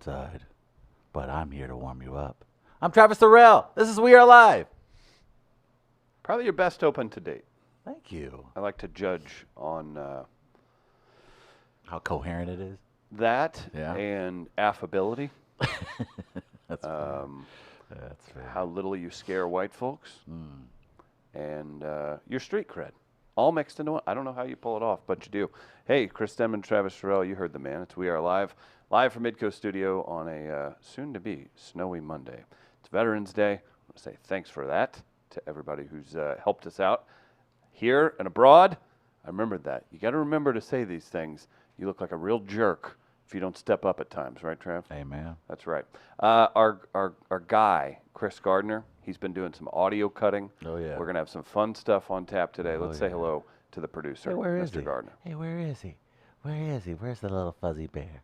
outside, but I'm here to warm you up. I'm Travis Terrell. This is We Are Live. Probably your best open to date. Thank you. I like to judge on How coherent it is. that Yeah. and affability. That's fair. That's fair. How little you scare white folks. And your street cred. All mixed into one. I don't know how you pull it off, but you do. Hey, Chris Denman, Travis Terrell, you heard the man. It's We Are Live. Live from Midco Studio on a soon-to-be snowy Monday. It's Veterans Day. I want to say thanks for that to everybody who's helped us out here and abroad. I remembered that. You got to remember to say these things. You look like a real jerk if you don't step up at times, right, Trav? Amen. That's right. Our guy, Chris Gardner, he's been doing some audio cutting. Oh, yeah. We're going to have some fun stuff on tap today. Oh, Let's say yeah. hello to the producer, Hey, where is Mr. he? Gardner. Hey, where is he? Where is he? Where's the little fuzzy bear?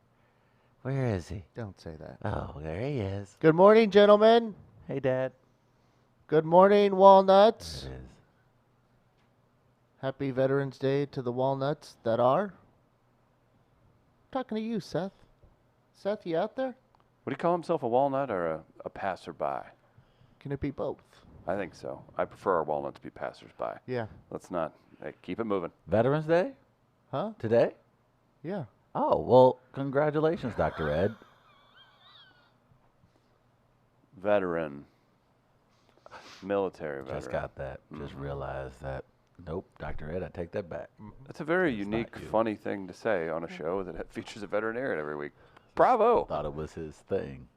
Where is he? Don't say that. Oh, there he is. Good morning, gentlemen. Hey, Dad. Good morning, Walnuts. There it is. Happy Veterans Day to the walnuts that are. Talking to you, Seth. Seth, you out there? Would he call himself a walnut or a passerby? Can it be both? I think so. I prefer our walnut to be passersby. Yeah. Let's not. Hey, keep it moving. Veterans Day? Huh? Today? Yeah. Oh, well, congratulations, Dr. Ed. Veteran. Military veteran. Just got that. Just realized that. Nope, Dr. Ed, I take that back. That's a very It's not unique, you. funny thing to say on a show that features a veterinarian every week. Bravo. Thought it was his thing.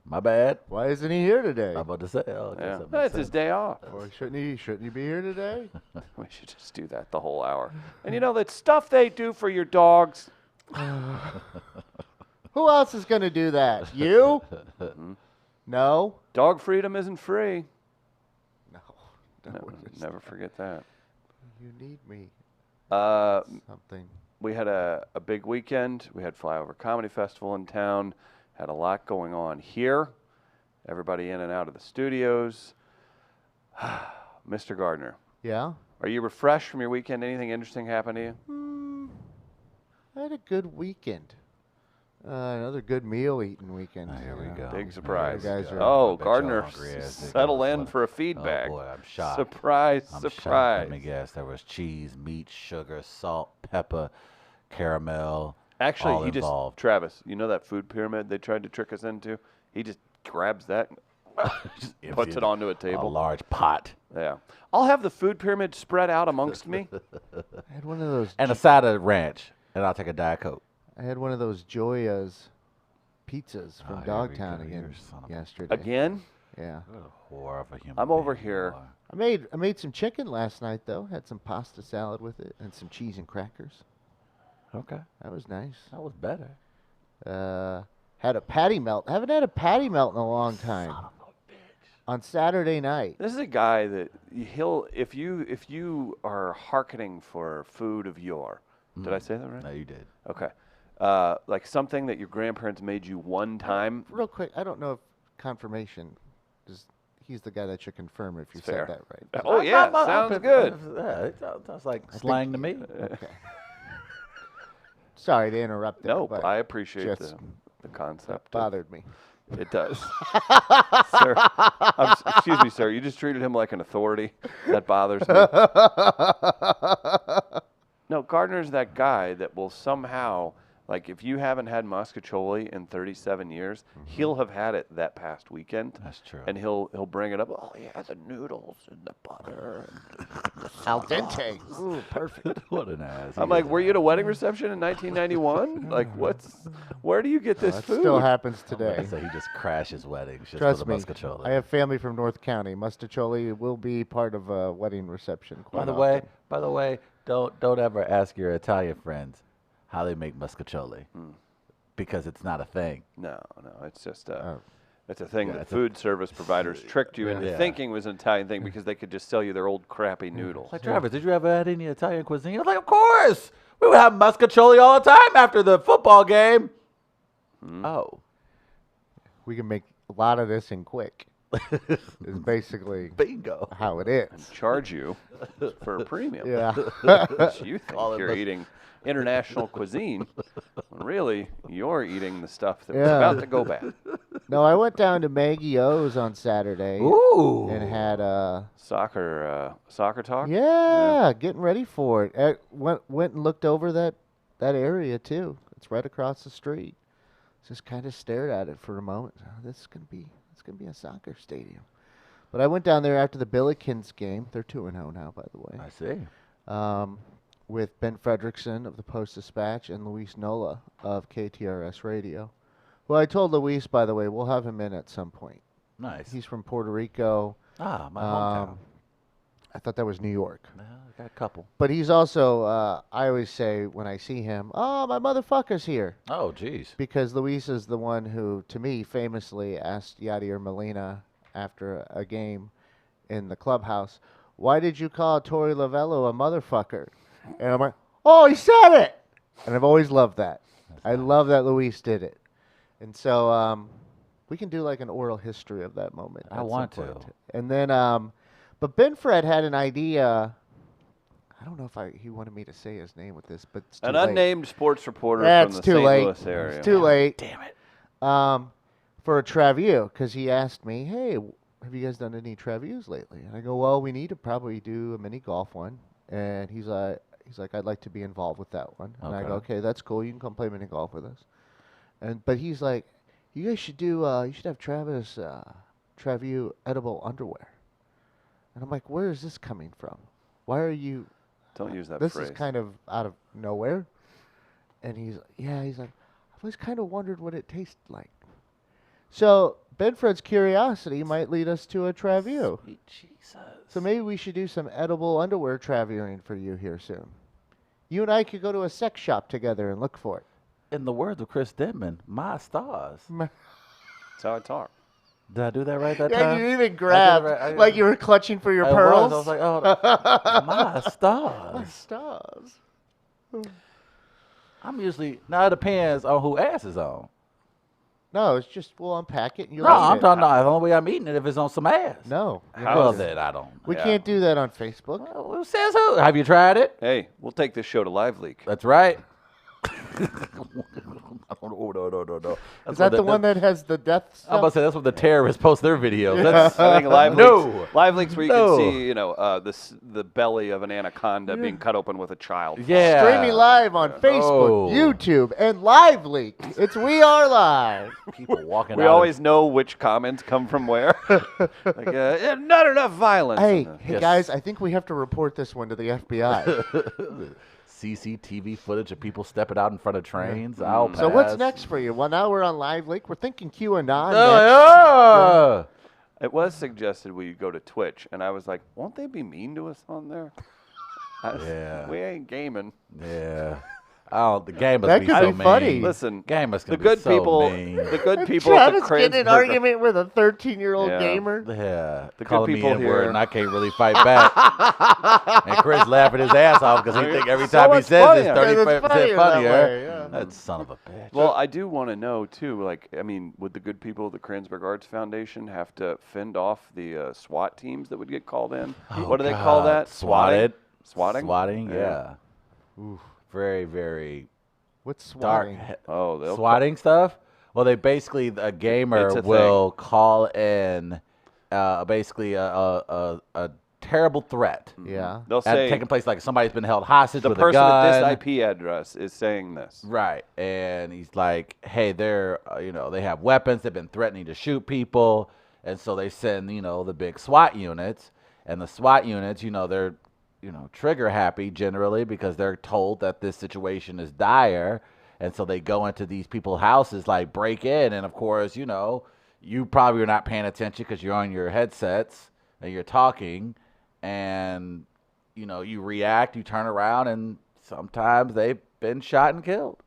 My bad. Why isn't he here today? I'm about to say, oh, I guess Yeah. that makes That's his sense. day off. Or shouldn't he be here today? We should just do that the whole hour. And you know, that stuff they do for your dogs. Who else is going to do that? You? No? Dog freedom isn't free. No. Never forget that. You need me. Uh, Something. we had a big weekend. We had Flyover Comedy Festival in town. Had a lot going on here. Everybody in and out of the studios. Mr. Gardner, Yeah? are you refreshed from your weekend? Anything interesting happened to you? I had a good weekend. Another good meal eating weekend. Oh, here we go. Big Here surprise. we guys go. are- Oh, I bet Gardner, y'all hungry as they settle go. in for a feedback. Oh, boy, I'm shocked. Surprise, I'm surprise. shocked. Let me guess. There was cheese, meat, sugar, salt, pepper, caramel. Actually, all he just, involved. Travis, you know that food pyramid they tried to trick us into? He just grabs that and Just puts emptied it onto a a table. large pot. Yeah. I'll have the food pyramid spread out amongst me. I had one of those. And a side of ranch. And I'll take a Diet Coke. I had one of those Joya's pizzas Oh, from here we Dogtown go. again You son of a- yesterday. Again? Yeah. What a whore of a human I'm over being here. you are. I made some chicken last night though. Had some pasta salad with it and some cheese and crackers. Okay. That was nice. That was better. Had a patty melt. Haven't had a patty melt in a long time. On Saturday night. This is a guy that he'll if you are hearkening for food of yore. Did I say that right? No, you did. Okay. Like something that your grandparents made you one time. Real quick, I don't know if confirmation. He's the guy that should confirm if you Fair. said that right. Oh yeah, sounds good. Yeah, it sounds like slang to me. Okay. Sorry to interrupt there, No, but I appreciate just the concept. of- bothered me. It does. Sir, excuse me, sir. You just treated him like an authority. That bothers me. No, Gardner's that guy that will somehow, like, if you haven't had muscatoli in 37 years, he'll have had it that past weekend. That's true. And he'll bring it up. Oh yeah, the noodles and the butter. Al dente. Ooh, perfect. What an ass. I'm like, were you at a wedding reception in 1991? Like, where do you get this That food? still happens today. So he just crashes weddings just Trust for me, the muscatoli. I have family from North County. Mustacholi will be part of a wedding reception. By the way, don't ever ask your Italian friends how they make muscatoli, because it's not a thing. No, it's just Oh. it's a thing Yeah, that it's a- food service providers tricked you into Yeah. thinking was an Italian thing because they could just sell you their old crappy noodles. Like, Travis, did you ever had any Italian cuisine? I was like, of course. We would have muscatoli all the time after the football game. Oh. We can make a lot of this in quick. Is basically Bingo. how it is. Charge you for a premium. Yeah. Because you think Call it you're mus- eating international cuisine. When really, you're eating the stuff that was Yeah. about to go bad. No, I went down to Maggie O's on Saturday Ooh. and had Soccer talk. yeah, getting ready for it. Went and looked over that area too. It's right across the street. Just kind of stared at it for a moment. Oh, this is gonna be a soccer stadium. But I went down there after the Billikens game. They're 2-0 now, by the way. I see. With Ben Fredrickson of the Post-Dispatch and Luis Nola of KTRS Radio. Well, I told Luis, by the way, we'll have him in at some point. Nice. He's from Puerto Rico. My hometown. I thought that was New York. Well, I got a couple. But he's also, I always say when I see him, oh, my motherfucker's here. Oh, geez. Because Luis is the one who, to me, famously asked Yadier Molina after a game in the clubhouse, why did you call Torey Lovello a motherfucker? And I'm like, oh, he said it! And I've always loved that. I love that Luis did it. And so we can do like an oral history of that moment. I at some want point. to. And then, but Ben Fred had an idea. I don't know if he wanted me to say his name with this, but it's too An late. unnamed sports reporter That's from the too St. late. Louis area. It's too late. Damn it. For a Traview, because he asked me, hey, have you guys done any Traviews lately? And I go, well, we need to probably do a mini golf one. And he's like, I'd like to be involved with that one. And I go, okay, that's cool. You can come play mini golf with us. But he's like, you guys should do, you should have Travis Traview edible underwear. And I'm like, where is this coming from? Why are you? Don't use that This phrase. is kind of out of nowhere. And he's like, I've always kind of wondered what it tastes like. So Benfred's curiosity might lead us to a Traview. Sweet Jesus. So maybe we should do some edible underwear Traviewing for you here soon. You and I could go to a sex shop together and look for it. In the words of Chris Denman, my stars. That's how I talk. Did I do that right that Yeah, time? you even grabbed right. like you were clutching for your I pearls. was like, oh, my My stars. stars. I'm usually, now it depends on who ass is on. No, it's just we'll unpack it and you'll No, eat I'm it. talking about the only way I'm eating it if it's on some ass. No. you're How Well, not. is then I don't. We Yeah. can't do that on Facebook. Well, who says who? Have you tried it? Hey, we'll take this show to Live Leak. That's right. No. Is that the one that has the death I'm about to stuff? say that's what the terrorists post their videos. That's I think Live No. Leaks, Live Leaks where you No. can see, the belly of an anaconda being cut open with a child. yeah. Streaming live on Facebook, Oh. YouTube, and Live Leak. It's We Are Live. People walking We out. always know which comments come from where. Not enough violence. Hey, Yes. guys, I think we have to report this one to the FBI. CCTV footage of people stepping out in front of trains. I'll So what's pass. next for you? Well, now we're on Live Leak. We're thinking QAnon next. Oh, It was suggested we go to Twitch, and I was like, won't they be mean to us on there? Yeah. We ain't gaming. yeah. Oh, the game must That be could so be funny. mean. Listen, Gamers can the be good so people, mean. the good people at the Travis getting in an Kransberger- argument with a 13-year-old Yeah. gamer. Yeah, The good calling people me N-word here- and I can't really fight back. And Chris laughing his ass off because he think every So time he much says funnier. it's Yeah, it's 35% funnier funnier. that way, yeah. That son of a bitch. Well, I do want to know too. Would the good people of the Kransberg Arts Foundation have to fend off the SWAT teams that would get called in? Oh, What do they call God. that? Swatted. Swatting. Swatting, Yeah. yeah. Very, very What's dark. swatting? Oh, they'll Swatting stuff? Well, a gamer It's a will call in basically a terrible threat. Yeah. They'll At say taking place like somebody's been held hostage the with a person gun. at this IP address is saying this. Right. And he's like, hey, they're, they have weapons. They've been threatening to shoot people. And so they send, the big SWAT units. And the SWAT units, they're, trigger happy generally because they're told that this situation is dire. And so they go into these people's houses, like break in. And of course, you probably are not paying attention because you're on your headsets and you're talking. And, you react, you turn around, and sometimes they've been shot and killed.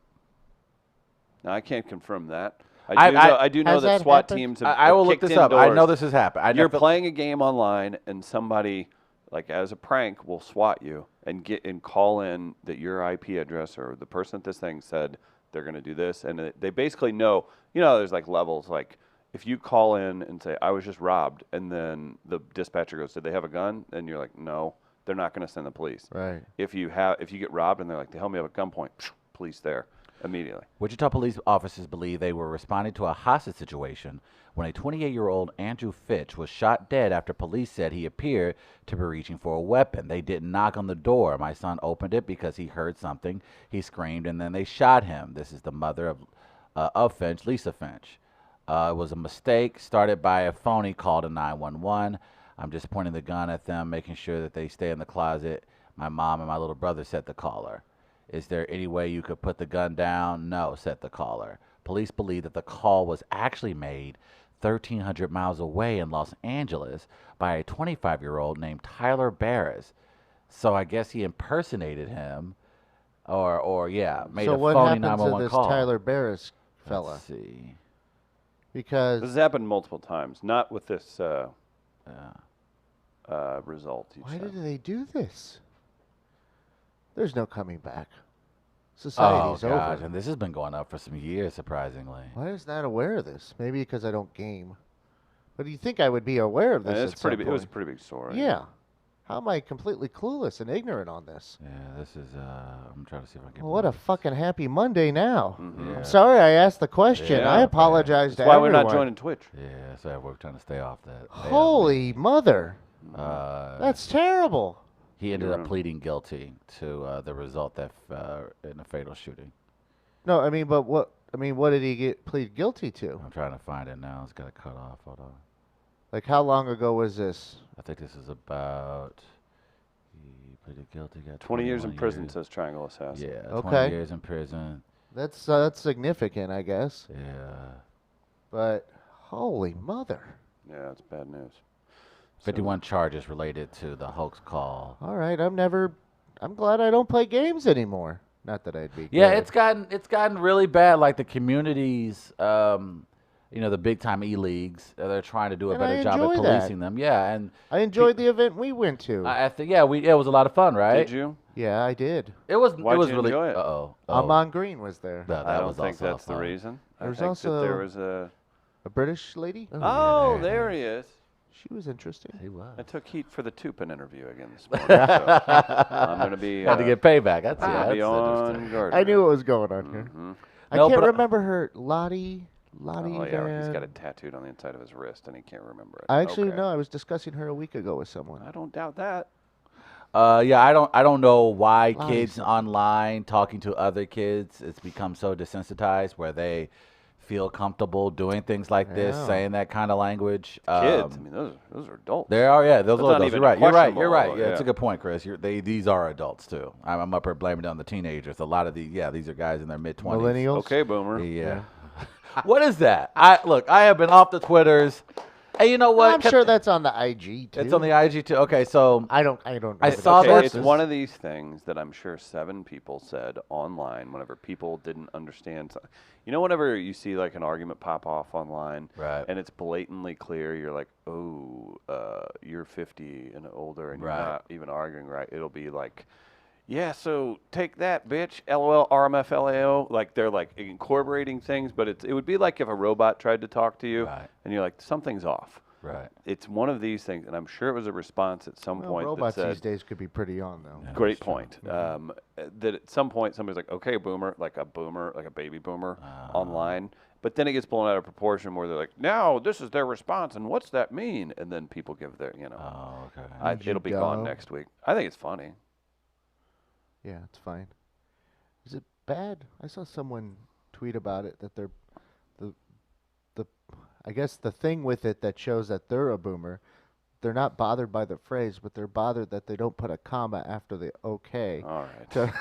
Now, I can't confirm that. I- I do know Has that that SWAT happened? teams have I will look kicked this up. I indoors. know this has happened. You're playing a game online, and somebody, like as a prank, will SWAT you and call in that your IP address or the person at this thing said they're going to do this, and they basically know. There's like levels. Like if you call in and say I was just robbed, and then the dispatcher goes, "Did they have a gun?" And you're like, "No." They're not going to send the police. Right. If you get robbed and they're like, "They held me up at gunpoint," police there. immediately. Wichita police officers believe they were responding to a hostage situation when a 28-year-old Andrew Fitch was shot dead after police said he appeared to be reaching for a weapon. They didn't knock on the door. My son opened it because he heard something. He screamed, and then they shot him. This is the mother of Finch, Lisa Finch. It was a mistake started by a phony call to 911. I'm just pointing the gun at them, making sure that they stay in the closet. My mom and my little brother said the caller. Is there any way you could put the gun down? No, said the caller. Police believe that the call was actually made 1,300 miles away in Los Angeles by a 25-year-old named Tyler Barris. So I guess he impersonated him, or made So a what phony happened to 911 this call. Tyler Barris fella? Let's see. Because This has happened multiple times, not with this result. You why said. did they do this? There's no coming back. Oh Society's gosh, over. and this has been going up for some years, surprisingly. Why is not aware of this? Maybe because I don't game. But do you think I would be aware of this? It's at pretty. some It was a point? pretty big story. Yeah. How am I completely clueless and ignorant on this? Yeah, this is. I'm trying to see if I can. Well, what a fucking happy Monday now. Mhm. Yeah. I'm sorry I asked the question. Yeah, I man. apologize That's to why everyone. we're not joining Twitch. Yeah, so we're trying to stay off that. Holy mother. That's That's terrible. he ended up Yeah. pleading guilty to the result that in a fatal shooting. No, I mean, but what? I mean, what did he plead guilty to? I'm trying to find it now. It's got to cut off. Hold on. Like, how long ago was this? I think this is about. He pleaded guilty. Got 20 years in 21 prison, years. says Triangle Assassin. Yeah. Okay. 20 years in prison. That's significant, I guess. Yeah. But holy mother! Yeah, it's bad news. So- 51 charges related to the hoax call. All right, I'm glad I don't play games anymore. Not that I'd be. Yeah, good. it's gotten really bad. Like the communities, the big time e-leagues, they're trying to do a And I better job at enjoy that. policing them. Yeah, and I enjoyed the event we went to. I think it was a lot of fun, right? Did you? Yeah, I did. It was Why'd it was you really. enjoy it? Uh-oh. Amon Green was there. No, that I don't was think also that's the fun. reason. I There's think that there also- was a. A British lady. Oh, yeah. there he is. She was interesting. He was. I took heat for the Tupin interview again this morning. So I'm going to be. Had to get payback. That's I'm gonna yeah. be That's on interesting. guard. I knew what was going on here. Mhm. I No, can't but I- remember her. Lottie Oh, yeah, he's got Van. it tattooed on the inside of his wrist, and he can't remember it. I actually Okay. know. I was discussing her a week ago with someone. I don't doubt that. Yeah, I don't know why Lot of kids stuff. online talking to other kids, it's become so desensitized where they feel comfortable doing things like this, Yeah. saying that kind of language. Kids, I mean, those are adults. There are, yeah, those That's are not adults. even You're right. You're right. You're right. questionable, Yeah, it's a yeah. good point, Chris. These are adults too. I'm up here blaming it on the teenagers. A lot of these are guys in their mid-20s. Millennials. Okay, Boomer. Yeah. What is that? I have been off the Twitters. Hey, you know what? I'm sure that's on the IG too. It's on the IG too. Okay, so I don't. I know saw the that- It's sources. one of these things that I'm sure 7 people said online whenever people didn't understand. You know, whenever you see like an argument pop off online, Right. and it's blatantly clear, you're like, oh, you're 50 and older, and Right. you're not even arguing right. It'll be like, yeah, so take that, bitch. LOL, RMFLAO. Like they're like incorporating things, but it would be like if a robot tried to talk to you, Right. and you're like, something's off. right. It's one of these things, and I'm sure it was a response at some Well, point robots that said, these days could be pretty on though. Yeah. great That's true. point. That at some point somebody's like, okay, boomer, like a baby boomer online. But then it gets blown out of proportion where they're like, now this is their response, and what's that mean? And then people give their, Oh, okay. you it'll be gone dumb. next week. I think it's funny. Yeah, it's fine. Is it bad? I saw someone tweet about it that they're the I guess the thing with it that shows that they're a boomer, they're not bothered by the phrase, but they're bothered that they don't put a comma after the okay. All right. To-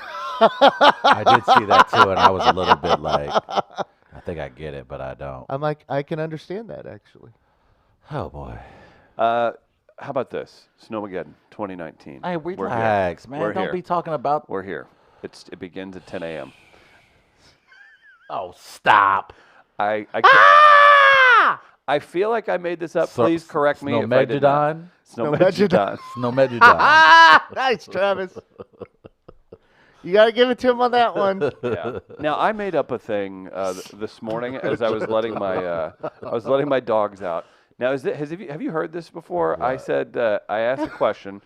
I did see that too, and I was a little bit like, I think I get it, but I don't. I'm like, I can understand that actually. Oh boy. How about this? Snowmageddon 2019. Hey, We're here. relax, man. We're Don't here. be talking about. We're here. It begins at 10 a.m. Oh, stop. I can't, Ah! I feel like I made this up. So- Please correct me if I did not. Snowmegedon? Snowmageddon. Snowmegedon. Ah, nice, Travis. You got to give it to him on that one. Yeah. Now I made up a thing this morning as I was letting my dogs out. Now have you heard this before? I said I asked a question,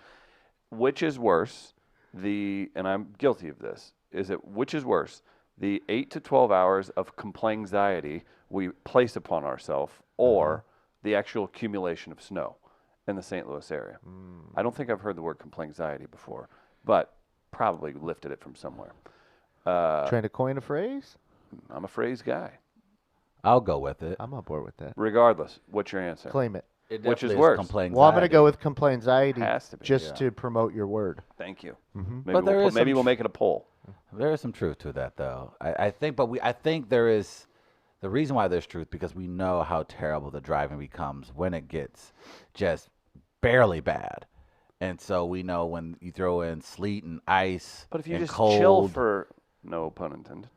which is worse, and I'm guilty of this. Is it which is worse, the 8 to 12 hours of complainxiety we place upon ourselves, or the actual accumulation of snow in the St. Louis area. I don't think I've heard the word complainxiety before, but probably lifted it from somewhere. Trying to coin a phrase? I'm a phrase guy. I'll go with it. I'm on board with that. Regardless, what's your answer? Claim it. It Which is definitely worse? complaint Well, I'm going to go anxiety. with complainxiety Has to be, just yeah. to promote your word. Thank you. Mhm. Maybe, But there is maybe some we'll make it a poll. There is some truth to that, though. I think there is the reason why there's truth because we know how terrible the driving becomes when it gets just barely bad, and so we know when you throw in sleet and ice. But if you and just cold, chill for, no pun intended,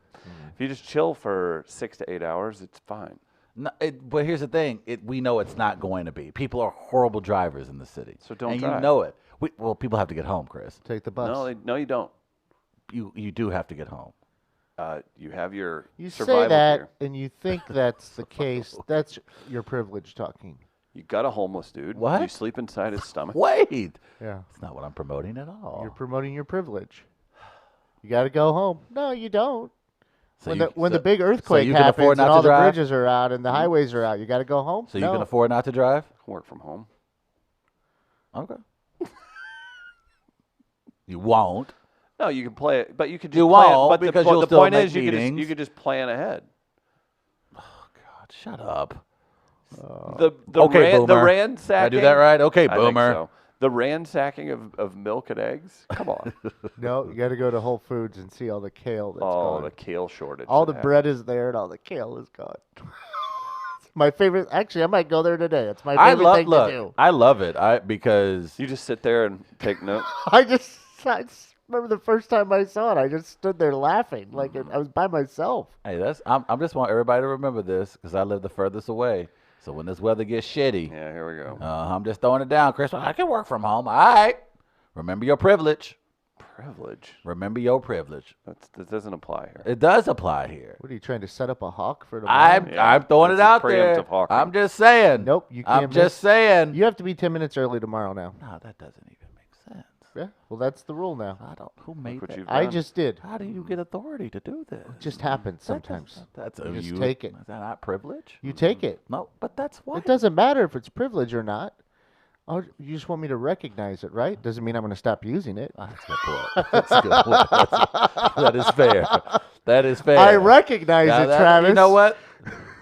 if you just chill for 6 to 8 hours, it's fine. No, but here's the thing: we know it's not going to be. People are horrible drivers in the city, So don't and drive. you know it. Well, people have to get home, Chris. Take the bus. No, you don't. You do have to get home. You have your You survival say that, gear. and you think that's the case. That's your privilege talking. You got a homeless dude. What? You sleep inside his stomach. Wait, Yeah. that's not what I'm promoting at all. You're promoting your privilege. You got to go home. No, you don't. So When the big earthquake you can happens afford and not all to the drive? bridges are out and the highways are out, you got to go home. So you no. can afford not to drive? Work from home. Okay. You won't. No, you can play it, but you could just You plan. won't, But because the you'll the still point make is, you meetings. could just plan ahead. God, shut up. The Okay, the boomer. ransacking. Did I do that right? Okay, I think boomer. so. The ransacking of milk and eggs. Come on. No, you got to go to Whole Foods and see all the kale that's Oh, gone. the kale shortage. All that the happened. bread is there and all the kale is gone. My favorite. Actually, I might go there today. It's my I favorite love thing look. to do. I love it. Because You just sit there and take notes. I just remember the first time I saw it. I just stood there laughing like I was by myself. hey, I'm just want everybody to remember this because I live the furthest away. So when this weather gets shitty, Yeah, here we go. I'm just throwing it down, Chris. I can work from home. All right. Remember your privilege. Privilege. Remember your privilege. That doesn't apply here. It does apply here. What are you trying to set up a hawk for tomorrow? I'm throwing this it is out there. preemptive hawking. I'm just saying. Nope, you can't. I'm just saying. You have to be 10 minutes early tomorrow now. No, that doesn't even make sense. Yeah. Well, that's the rule now. I don't. Who made what that? you've I done. just did. How do you get authority to do this? It just happens sometimes. That's You just take it. Is that not privilege? You take it. No, but that's why. It doesn't matter if it's privilege or not. Oh, you just want me to recognize it, right? Doesn't mean I'm going to stop using it. Oh, that's a good point. That's a good point. That is fair. That is fair. I recognize Now it, that- Travis. You know what?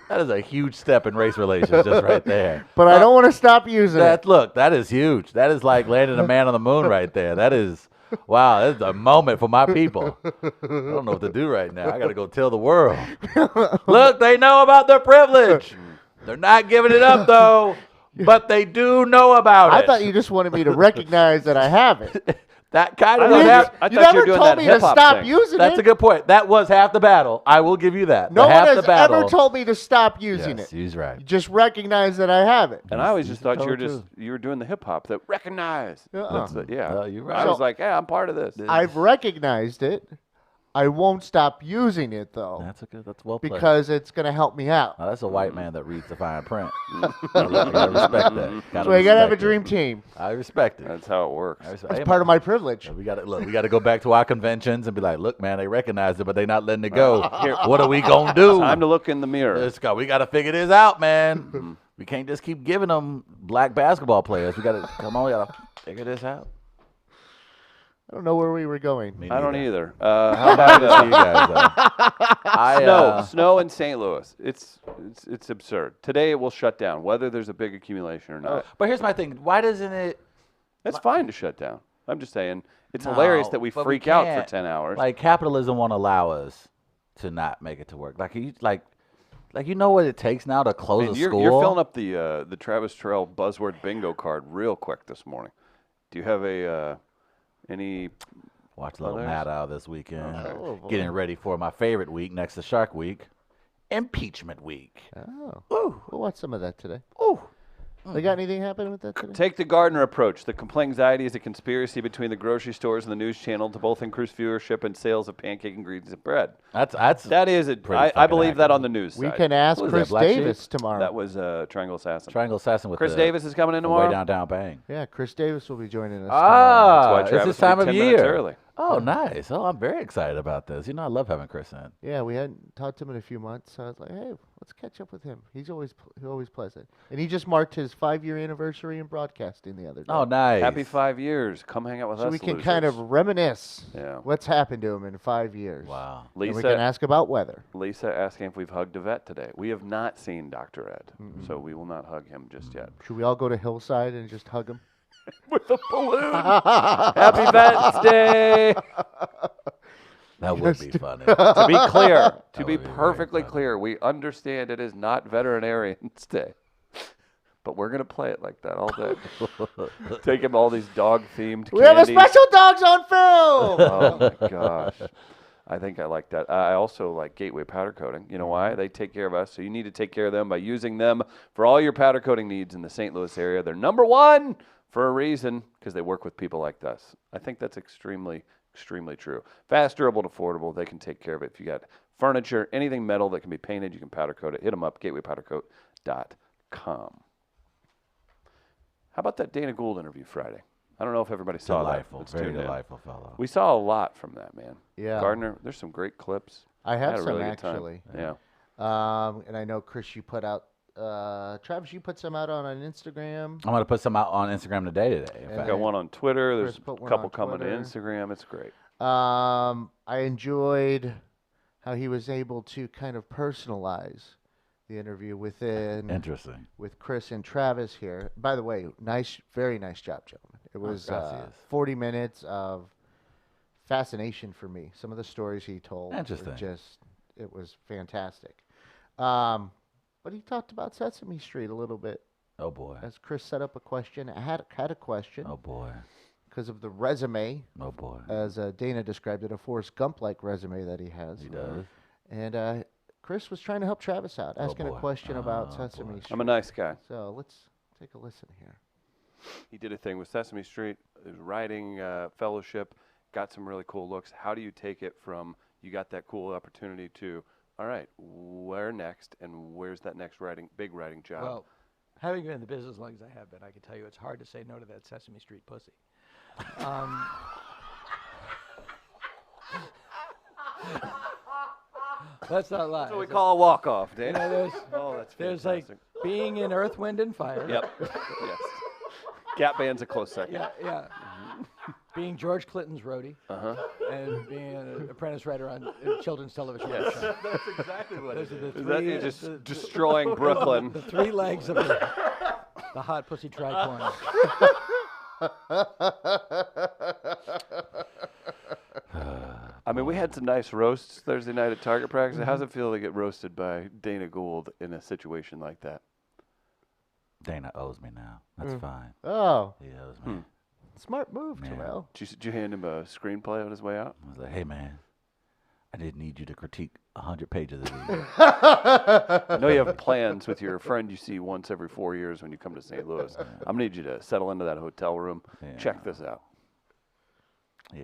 That is a huge step in race relations, just right there. But I don't want to stop using it. Look, that is huge. That is like landing a man on the moon right there. That is, wow, that's a moment for my people. I don't know what to do right now. I got to go tell the world. Look, they know about their privilege. They're not giving it up though, but they do know about I it. thought you just wanted me to recognize that I have it. That kind I of thought was you- half. I You thought you never were doing told that me to hip-hop stop thing. using That's it. a good point. That was half the battle. I will give you that. No The one half has the battle. ever told me to stop using Yes, it. he's right. Just recognize that I have it. And I always just thought you were told you were doing the hip hop that recognize. Uh-uh. That's it. Yeah. You're right. I was like, yeah, I'm part of this. I've recognized it. I won't stop using it though, That's well played. because it's going to help me out. Now, that's a white man that reads the fine print. I gotta respect that. So I got to have a respect dream it. team. I respect it. That's how it works. I respect- That's hey, part man, of my privilege. We got to look. We got to go back to our conventions and be like, look, man, they recognize it, but they not letting it go. What are we gonna do? Time to look in the mirror. Let's go. We got to figure this out, man. We can't just keep giving them black basketball players. We got to come on. We got to figure this out. I don't know where we were going. Me I don't neither. either. How about See you guys, though. snow in St. Louis? It's absurd. Today it will shut down, whether there's a big accumulation or not. But here's my thing. Why doesn't it? That's fine to shut down. I'm just saying it's hilarious No, that we but freak out for can't. 10 hours. Like capitalism won't allow us to not make it to work. Like you know what it takes now to close Man, a you're school. filling up the Travis Terrell buzzword bingo card real quick this morning. Do you have any? Watch Little Others? Matt out this weekend. Okay. Oh, boy. Getting ready for my favorite week next to Shark Week, Impeachment Week. Oh, Ooh, we'll watch some of that today. ooh. They got anything happening with that today? Take the Gardner approach. The complainxiety is a conspiracy between the grocery stores and the news channel to both increase viewership and sales of pancake ingredients and bread. That is it. Pretty I fucking believe that accurate. on the news We side. can ask Who is that, Chris Black Sheep? Davis tomorrow. That was Triangle Assassin. Triangle Assassin with Chris the, Davis is coming in from tomorrow. way downtown bang. Yeah, Chris Davis will be joining us. That's why It's Travis this will be time of 10 minutes year. early. Oh, nice. Oh, I'm very excited about this. You know, I love having Chris in. Yeah, we hadn't talked to him in a few months, so I was like, hey, let's catch up with him. He's always pleasant, and he just marked his 5-year anniversary in broadcasting the other day. Oh, nice. Happy 5 years. Come hang out with us. So we can kind of losers. reminisce Yeah. what's happened to him in 5 years. Wow. And we can Lisa, ask about weather. Lisa asking if we've hugged a vet today. We have not seen Dr. Ed, so we will not hug him just yet. Should we all go to Hillside and just hug him? With a balloon. Happy Vets Day. That would be funny. To be clear, That to be would be very perfectly funny. clear, we understand it is not Veterinarians Day. But we're going to play it like that all day. Take him all these dog-themed We have a candies. special dogs on film. Oh, my gosh. I think I like that. I also like Gateway Powder Coating. You know why? They take care of us, so you need to take care of them by using them for all your powder coating needs in the St. Louis area. They're number one for a reason, because they work with people like us. I think that's extremely true. Fast, durable, and affordable. They can take care of it. If you got furniture, anything metal that can be painted, you can powder coat it. Hit them up, gatewaypowdercoat.com. How about that Dana Gould interview Friday? I don't know if everybody saw Delightful. that. It's Very tuned in. delightful fellow. We saw a lot from that, man. Yeah. Gardner, there's some great clips. I have had a some really good time. actually. Yeah. And I know, Chris, you put out, Travis, you put some out on Instagram. I'm going to put some out on Instagram today. In And fact. Got one on Twitter. There's Chris put a one couple on coming to Twitter. Instagram. It's great. I enjoyed how he was able to kind of personalize the interview Interesting. with Chris and Travis here. By the way, very nice job, gentlemen. It was gracias. 40 minutes of fascination for me. Some of the stories he told Interesting. were it was fantastic. But he talked about Sesame Street a little bit. Oh, boy. As Chris set up a question, I had a question Oh, boy. because of the resume, Oh, boy. as Dana described it, a Forrest Gump-like resume that he has. He does. And Chris was trying to help Travis out, asking a boy. question about Oh, Sesame boy. Street. I'm a nice guy. So let's take a listen here. He did a thing with Sesame Street. There's writing fellowship. Got some really cool looks. How do you take it from you got that cool opportunity to, all right, where next, and where's that next big writing job? Well, having been in the business as long as I have been, I can tell you it's hard to say no to that Sesame Street pussy. Let's not lie. That's what we It's call a walk-off, like, Dana. there's, Oh, that's there's fantastic. like being in Earth, Wind, and Fire. Yep. Yes. Gap Band's a close second. Yeah, yeah. Being George Clinton's roadie Uh-huh. and being an apprentice writer on children's television. Yes. show. That's exactly what Those are the Is that three, you just the destroying Brooklyn? three legs of the hot pussy tricorn. I mean, we had some nice roasts Thursday night at Target practice. How's it feel to get roasted by Dana Gould in a situation like that? Dana owes me now. That's fine. Oh, He owes me. smart move, Yeah. Terrell. Did you hand him a screenplay on his way out? I was like, hey, man, I didn't need you to critique 100 pages of these. I know you have plans with your friend you see once every 4 years when you come to St. Louis. I'm going to need you to settle into that hotel room. Yeah. Check this out. Yeah.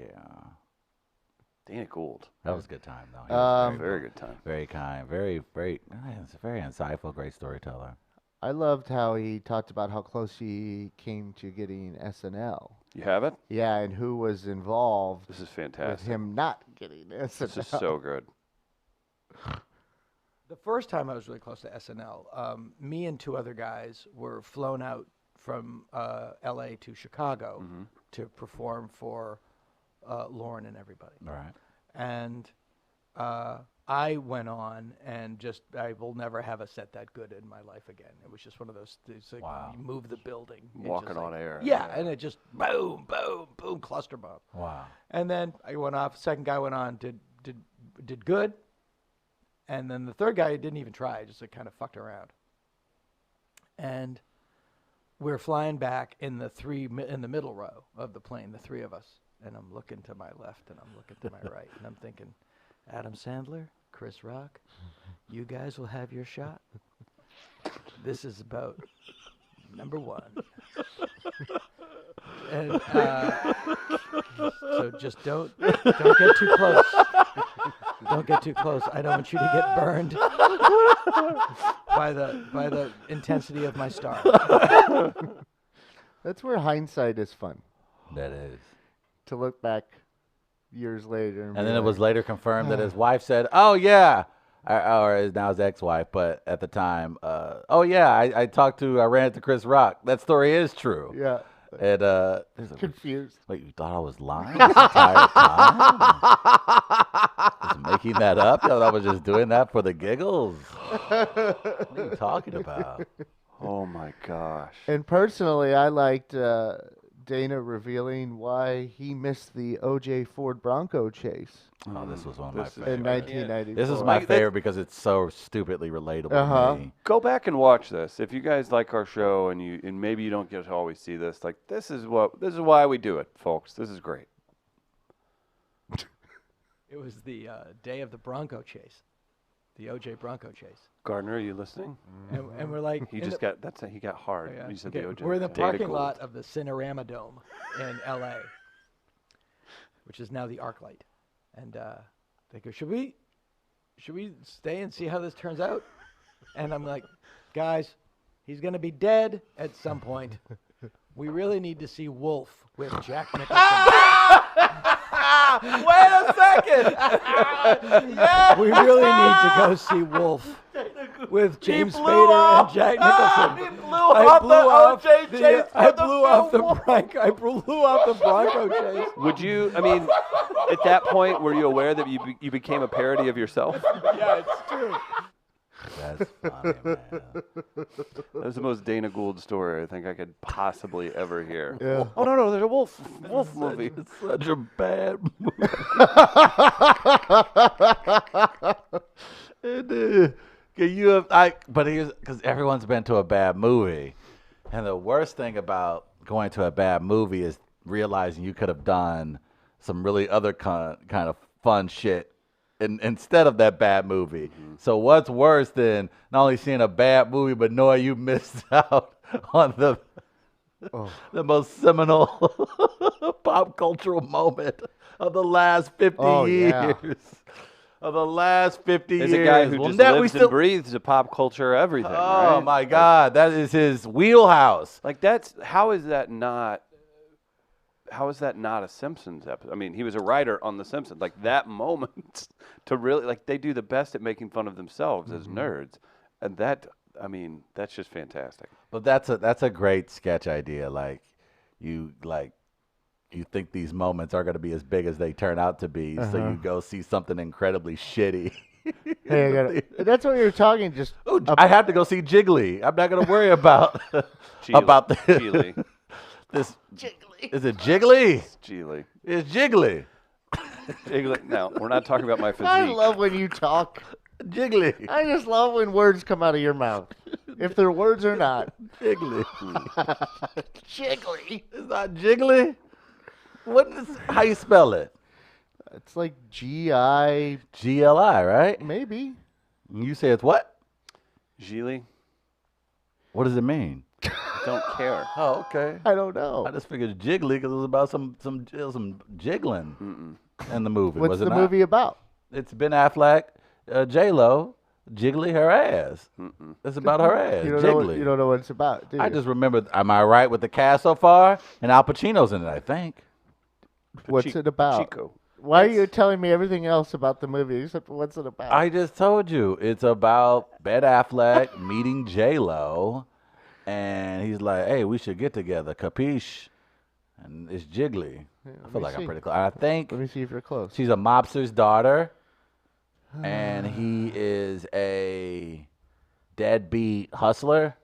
Dana Gould. That was a good time, though. He was Very good time. very kind, very insightful, great storyteller. I loved how he talked about how close he came to getting SNL. You have it? Yeah, and who was involved This is with fantastic. him not getting SNL. This is so good. The first time I was really close to SNL, me and two other guys were flown out from L.A. to Chicago to perform for Lauren and everybody. All right. And I went on and I will never have a set that good in my life again. It was just one of those things, like Wow. you move the building. It Walking just, on like, air. Yeah, and it just boom, boom, boom, cluster bomb. Wow. And then I went off. Second guy went on, did good. And then the third guy didn't even try, just like kind of fucked around. And we're flying back in the middle row of the plane, the three of us. And I'm looking to my left and I'm looking to my right, and I'm thinking, Adam Sandler, Chris Rock, you guys will have your shot. This is about number one. And so just don't get too close. Don't get too close. I don't want you to get burned by the intensity of my star. That's where hindsight is fun. That is. To look back years later. And be then it was like, later confirmed that his wife said, "Oh yeah," or is now his ex-wife, but at the time, "Oh yeah, I ran into Chris Rock. That story is true." yeah, And there's a, confused. wait, you thought I was lying this entire time? Just making that up? You thought I was just doing that for the giggles? What are you talking about? Oh my gosh. And personally, I liked Dana revealing why he missed the O.J. Ford Bronco chase Oh, this was one of my This is- favorites. in I can't- 1994. This is my Like, favorite because it's so stupidly relatable Uh-huh. to me. Go back and watch this. If you guys like our show and maybe you don't get to always see this, like this is why we do it, folks. This is great. It was the day of the Bronco chase, the OJ Bronco chase, Gardner, are you listening? and we're like, He in just the- got he got hard. Oh, yeah. You said Okay, the OJ. we're in the Data parking Gold. lot of the Cinerama Dome in LA, which is now the ArcLight. And they go, should we stay and see how this turns out? And I'm like, guys, he's going to be dead at some point. We really need to see Wolf with Jack Nicholson. Wait a second! We really need to go see Wolf with James blew Spader off- and Jack Nicholson. He blew off the OJ chase I for the blew off the film. Bronco. I blew off the Bronco chase. Would you? I mean, at that point, were you aware that you became a parody of yourself? Yeah, it's true. That's funny, man. That was the most Dana Gould story I think I could possibly ever hear. Yeah. Oh no, there's a wolf movie. It's such a bad movie. But here's because everyone's been to a bad movie, and the worst thing about going to a bad movie is realizing you could have done some really other kind of fun shit instead of that bad movie. So what's worse than not only seeing a bad movie, but knowing you missed out on the most seminal pop cultural moment of the last 50 Oh, years. yeah. Of the last 50 There's years. a guy who Well, just that we lives still- and breathes a pop culture everything. Oh right? my God, that is his wheelhouse. Like that's how is that not a Simpsons episode? I mean, he was a writer on The Simpsons. Like that moment to really like they do the best at making fun of themselves as nerds, and that I mean that's just fantastic. But that's a great sketch idea. Like you think these moments are going to be as big as they turn out to be, so you go see something incredibly shitty. Hey, I got it. That's what you're talking. Just Ooh, I have to go see Jiggly. I'm not going to worry about about the Geely. this. Jiggly. Is it Jiggly? Geely. It's Jiggly. Jiggly. No, we're not talking about my physique. I love when you talk. Jiggly. I just love when words come out of your mouth, if they're words or not. Jiggly. Jiggly. It's not Jiggly. What is? How you spell it? It's like G-I, GLI, right? maybe. You say it's what? Geely. What does it mean? Don't care. Oh, okay. I don't know. I just figured jiggly because it was about some jiggling in the movie. What's was it the not? movie about? It's Ben Affleck, J Lo, jiggly her ass. It's about her ass. You don't jiggly. know what it's about, do you? I just remember. Am I right with the cast so far? And Al Pacino's in it, I think. What's it about? Chico. Why are you telling me everything else about the movie except what's it about? I just told you it's about Ben Affleck meeting J Lo, and he's like, "Hey, we should get together, capiche?" And it's jiggly. I feel me like I'm see. pretty close. I think Let me see if you're close. she's a mobster's daughter, and he is a deadbeat hustler.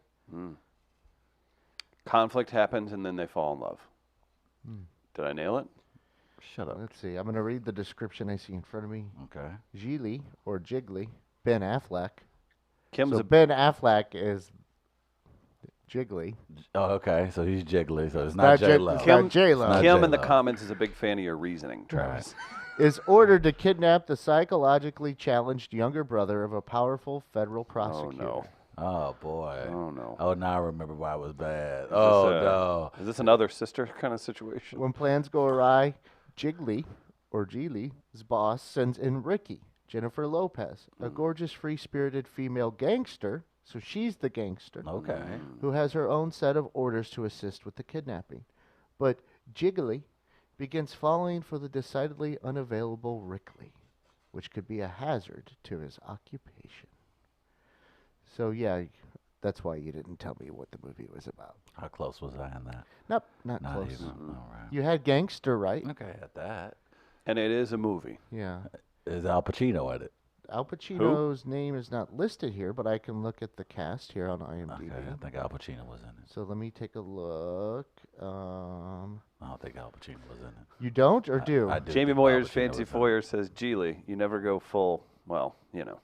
Conflict happens and then they fall in love. Did I nail it? Shut up. Let's see. I'm going to read the description I see in front of me. Okay. Geely, or Jiggly, Ben Affleck. Kim's So a Ben Affleck is Jiggly. Oh, okay. So he's jiggly. So it's not J Lo. It's not J-Lo. not Kim in the J-Lo. comments is a big fan of your reasoning, Travis. Is ordered to kidnap the psychologically challenged younger brother of a powerful federal Oh prosecutor. no. Oh boy. Oh no. Oh, now I remember why it was bad. Is Oh this, no. Is this another sister kind of situation? When plans go awry, Jiggly, or Geely's boss, sends in Ricky, Jennifer Lopez, a gorgeous, free-spirited female gangster, so she's the gangster, Okay. who has her own set of orders to assist with the kidnapping. But Jiggly begins falling for the decidedly unavailable Rickley, which could be a hazard to his occupation. So yeah, that's why you didn't tell me what the movie was about. How close was I on that? Nope, not Not close. even. All right. You had Gangster, right? Okay, at that. And it is a movie. Yeah. Is Al Pacino in it? Al Pacino's name is not listed here, but I can look at the cast here on IMDb. Okay, I think Al Pacino was in it. So let me take a look. I don't think Al Pacino was in it. You don't or do? I do Jamie think Al Moyer's Pacino Fancy was in it. Foyer says, Geely, you never go full. Well, you know.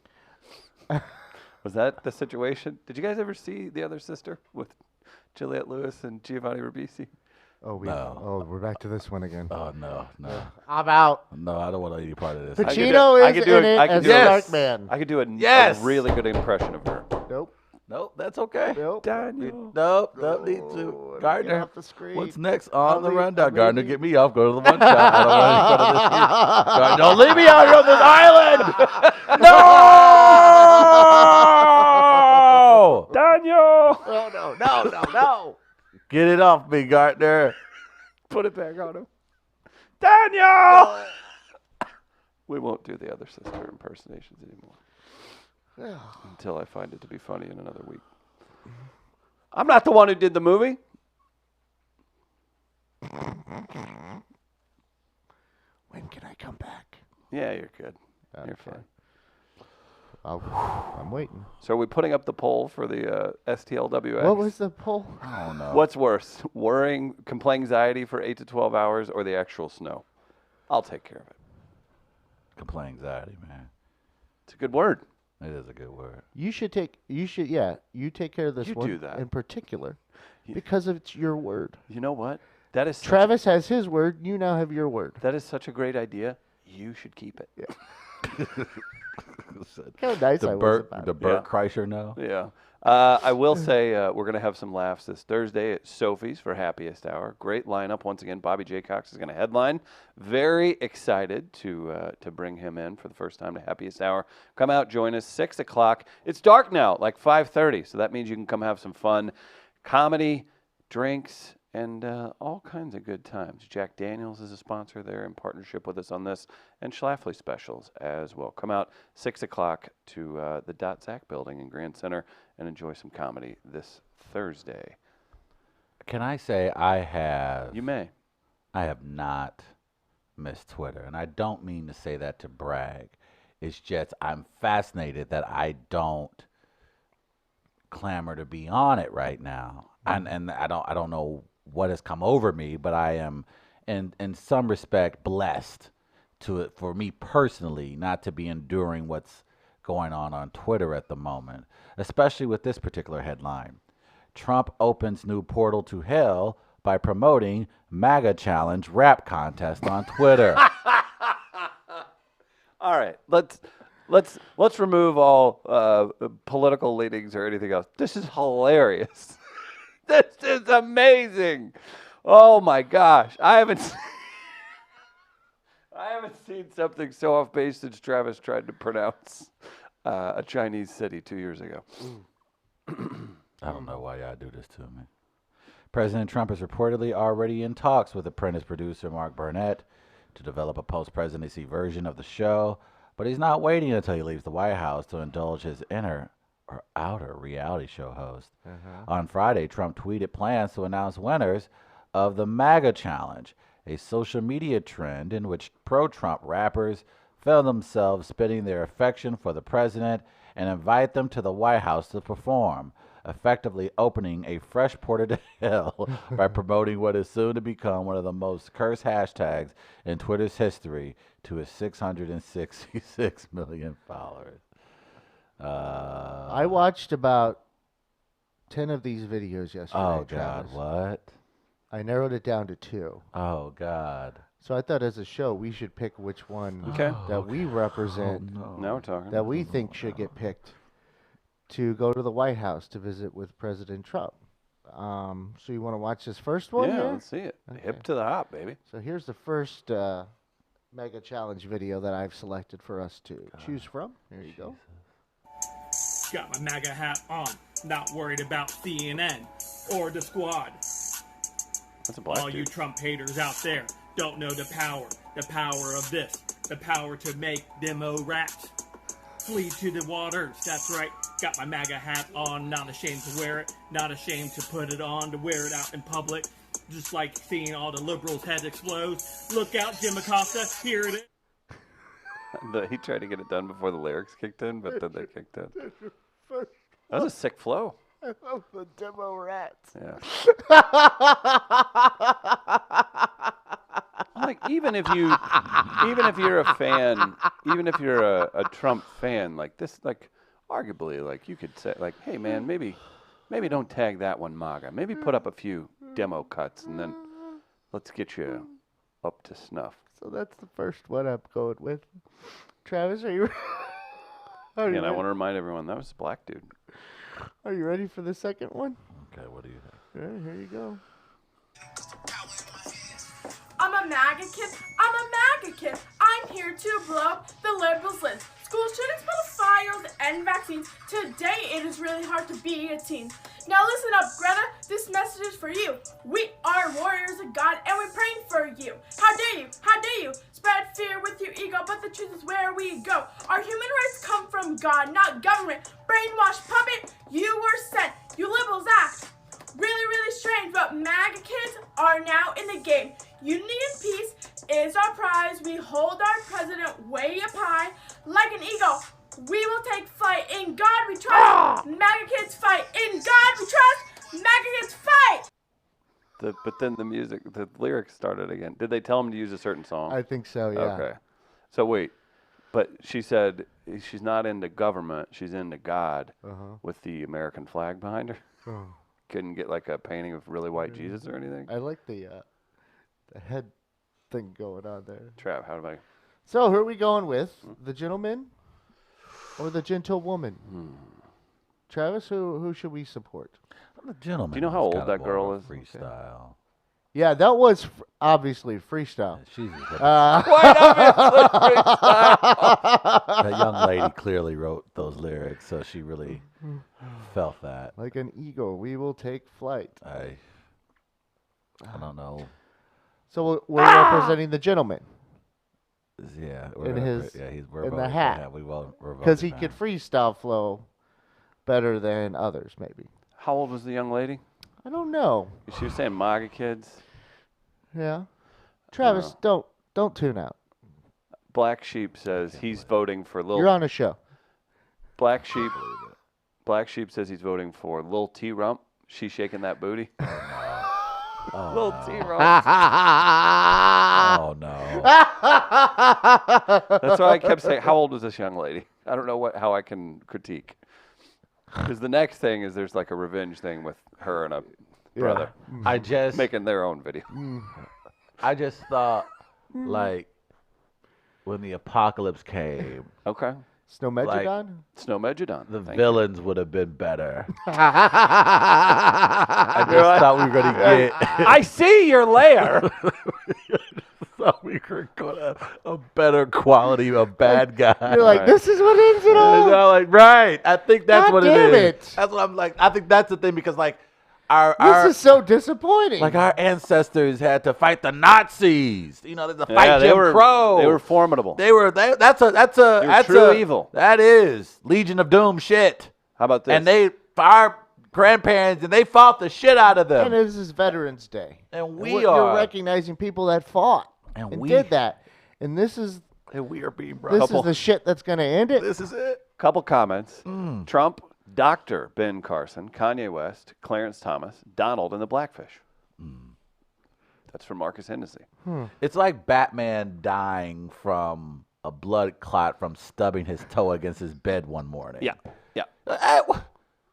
Was that the situation? Did you guys ever see The Other Sister with Juliette Lewis and Giovanni Ribisi? Oh, No. we're back to this one again. Oh, no. I'm out. No, I don't want any part of this. Pacino- I could do- Pacino I is could do in a- it I could as do a- Darkman. I could do a Yes! really good impression of her. Nope. Nope, that's okay. Nope. Daniel. Nope, don't need Oh, to. get Gardner, off the screen. what's next on the leave- rundown? I'm Gardner, leaving. get me off. Go to the one shot. I don't want any part of this here. Gardner, don't leave me out here on this island. No! Daniel! No. Get it off me, Gardner. Put it back on him. Daniel! We won't do The Other Sister impersonations anymore until I find it to be funny in another week. I'm not the one who did the movie. When can I come back? Yeah, you're good. You're Okay. fine. I'm waiting. So are we putting up the poll for the STLWX? What was the poll? I don't know. What's worse, worrying, complaint anxiety for 8 to 12 hours or the actual snow? I'll take care of it. Complaint anxiety, man. It's a good word. It is a good word. You take care of this You one do that. in particular Yeah. because it's your word. You know what? That is such Travis has his word. You now have your word. that is such a great idea. You should keep it. How nice I The was Burt, about the it. Burt Kreischer no. Yeah. I will say we're going to have some laughs this Thursday at Sophie's for Happiest Hour. Great lineup. Once again, Bobby J. Cox is going to headline. Very excited to bring him in for the first time to Happiest Hour. Come out, join us, 6 o'clock. It's dark now, like 5:30, so that means you can come have some fun. Comedy, drinks, and all kinds of good times. Jack Daniels is a sponsor there in partnership with us on this, and Schlafly specials as well. Come out 6 o'clock to the Dot Zach building in Grand Center and enjoy some comedy this Thursday. Can I say I have You may. not missed Twitter, and I don't mean to say that to brag. It's just I'm fascinated that I don't clamor to be on it right now, and I don't know what has come over me, but I am in some respect blessed to it for me personally not to be enduring what's going on Twitter at the moment, especially with this particular headline. Trump opens new portal to hell by promoting MAGA Challenge rap contest on Twitter. All right, let's remove all political leanings or anything else. This is hilarious. This is amazing. Oh my gosh, I haven't seen something so off base since Travis tried to pronounce a Chinese city 2 years ago. I don't know why y'all do this to me. President Trump is reportedly already in talks with Apprentice producer Mark Burnett to develop a post-presidency version of the show, but he's not waiting until he leaves the White House to indulge his inner or outer reality show host. On Friday, Trump tweeted plans to announce winners of the MAGA Challenge, a social media trend in which pro-Trump rappers film themselves spitting their affection for the president and invite them to the White House to perform, effectively opening a fresh portal to hell by promoting what is soon to become one of the most cursed hashtags in Twitter's history to its 666 million followers. I watched about 10 of these videos yesterday. Oh, God, Travis. what? I narrowed it down to 2. Oh, God. So I thought as a show we should pick which one Okay. that we represent, Now we're talking. that we think should get picked to go to the White House to visit with President Trump. So you want to watch this first one yeah, here? let's see it. Okay. Hip to the hop, baby. So here's the first Mega Challenge video that I've selected for us to choose from. Here you go. Got my MAGA hat on, not worried about CNN or the squad. That's a black All you dude. Trump haters out there, don't know the power of this, the power to make demo raps. Flee to the waters, that's right. Got my MAGA hat on, not ashamed to wear it, not ashamed to put it on, to wear it out in public. Just like seeing all the liberals' heads explode. Look out, Jim Acosta, here it is. He tried to get it done before the lyrics kicked in, but then they kicked in. That was a sick flow. I love the demo rats. Yeah. Like even if you're a fan, even if you're a Trump fan, like this, like arguably, like you could say, like, hey man, maybe don't tag that one MAGA. Maybe put up a few demo cuts and then let's get you up to snuff. So that's the first one I'm going with. Travis, are you? And I want to remind everyone that was a black dude. Are you ready for the second one? Okay, what do you think? All right, here you go. I'm a MAGA kid. I'm a MAGA kid. I'm here to blow up the liberals' list. School shootings, pedophiles, and vaccines. Today it is really hard to be a teen. Now listen up, Greta. This message is for you. We are warriors of God, and we're praying for you. How dare you? How dare you? Spread fear with your ego, but the truth is where we go. Our human rights come from God, not government. Brainwashed puppet, you were sent. You liberals act really strange, but MAGA kids are now in the game. Unity and peace is our prize. We hold our president way up high. Like an eagle, we will take flight. In God we trust. MAGA kids fight. In God we trust. MAGA kids fight. But then the lyrics started again. Did they tell him to use a certain song? I think so, yeah. Okay. So wait, but she said she's not into government. She's into God with the American flag behind her. Oh. Couldn't get like a painting of really white Jesus or anything? I like the head thing going on there. Trav, how do I? So who are we going with? The gentleman or the gentlewoman? Travis, who should we support? The gentleman. Do you know how who's old got that more girl of a is? Okay. Freestyle. Yeah, that was obviously freestyle. She's just Uh, that young lady clearly wrote those lyrics, so she really felt that. like an eagle, we will take flight. I don't know. So we're representing the gentleman Yeah, In his- we're in the voting for hat. him. We're because he voting could freestyle flow better than others, maybe. How old was the young lady? I don't know. She was saying MAGA kids. Yeah, Travis, don't tune out. Black Sheep says he's voting for Lil. You're on a show. Black Sheep. Black Sheep says he's voting for Lil T Rump. She shaking that booty. Oh, Lil no. T Rump. Oh no. That's why I kept saying, how old was this young lady? I don't know how I can critique. Because the next thing is there's like a revenge thing with her and a brother I just making their own video. I just thought like when the apocalypse came, Okay. Snowmegedon? Snowmegedon. the Thank you. villains would have been better. I just thought we were gonna get. I see your lair. thought we were gonna a better quality of bad guy. You're like, Right. this is what ends it You all. know, like, right. I think that's God what damn it is. it. That's what I'm like. I think that's the thing because like our This is so disappointing. like our ancestors had to fight the Nazis. You know, to fight Yeah, Jim Crow. They were formidable. That's true evil. That is Legion of Doom shit. How about this? And our grandparents, and they fought the shit out of them. and this is Veterans Day. And we You're are. recognizing people that fought And and we- did that. And this is And we are being this is the shit that's going to end it. This is it. Couple comments. Trump, Dr. Ben Carson, Kanye West, Clarence Thomas, Donald, and the Blackfish. That's from Marcus Hennessy. It's like Batman dying from a blood clot from stubbing his toe against his bed one morning. Yeah.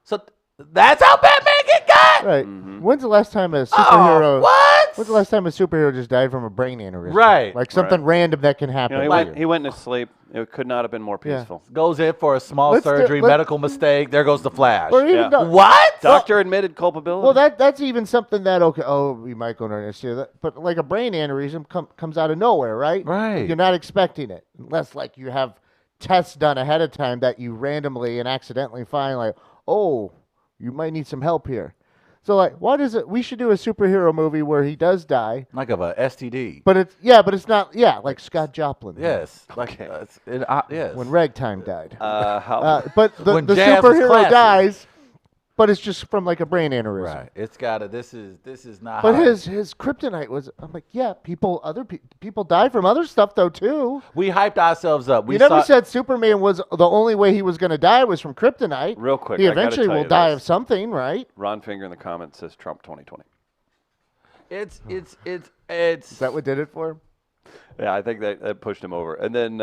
So that's how Batman get got? Right. When's the last time a superhero? Oh, what? When's the last time a superhero just died from a brain aneurysm? Right. Like something random that can You happen. know, he, to went, you. he went into sleep. It could not have been more Yeah. peaceful. Goes in for a small Let's do- surgery, let's- medical mistake. There goes the Flash. Or even Yeah. though- What? Doctor admitted culpability. Well, that's even something that we might go into this year. But like a brain aneurysm comes out of nowhere, right? Right. You're not expecting it unless like you have tests done ahead of time that you randomly and accidentally find like, oh, you might need some help here. So like, what is it? We should do a superhero movie where he does die, Like of a STD. but it's not like Scott Joplin. Yes. Like Okay. yes. When ragtime died. How But the When jazz was superhero classy. dies, but it's just from like a brain aneurysm. Right. It's gotta. This is not. But how- his kryptonite was. I'm like, yeah, other people die from other stuff though too. we hyped ourselves up. We You never saw, said Superman was the only way he was going to die was from kryptonite. Real quick, he I gotta eventually tell will you die this. of something, right? Ron Finger in the comments says Trump 2020. It's. Is that what did it for him? Yeah, I think that pushed him over. And then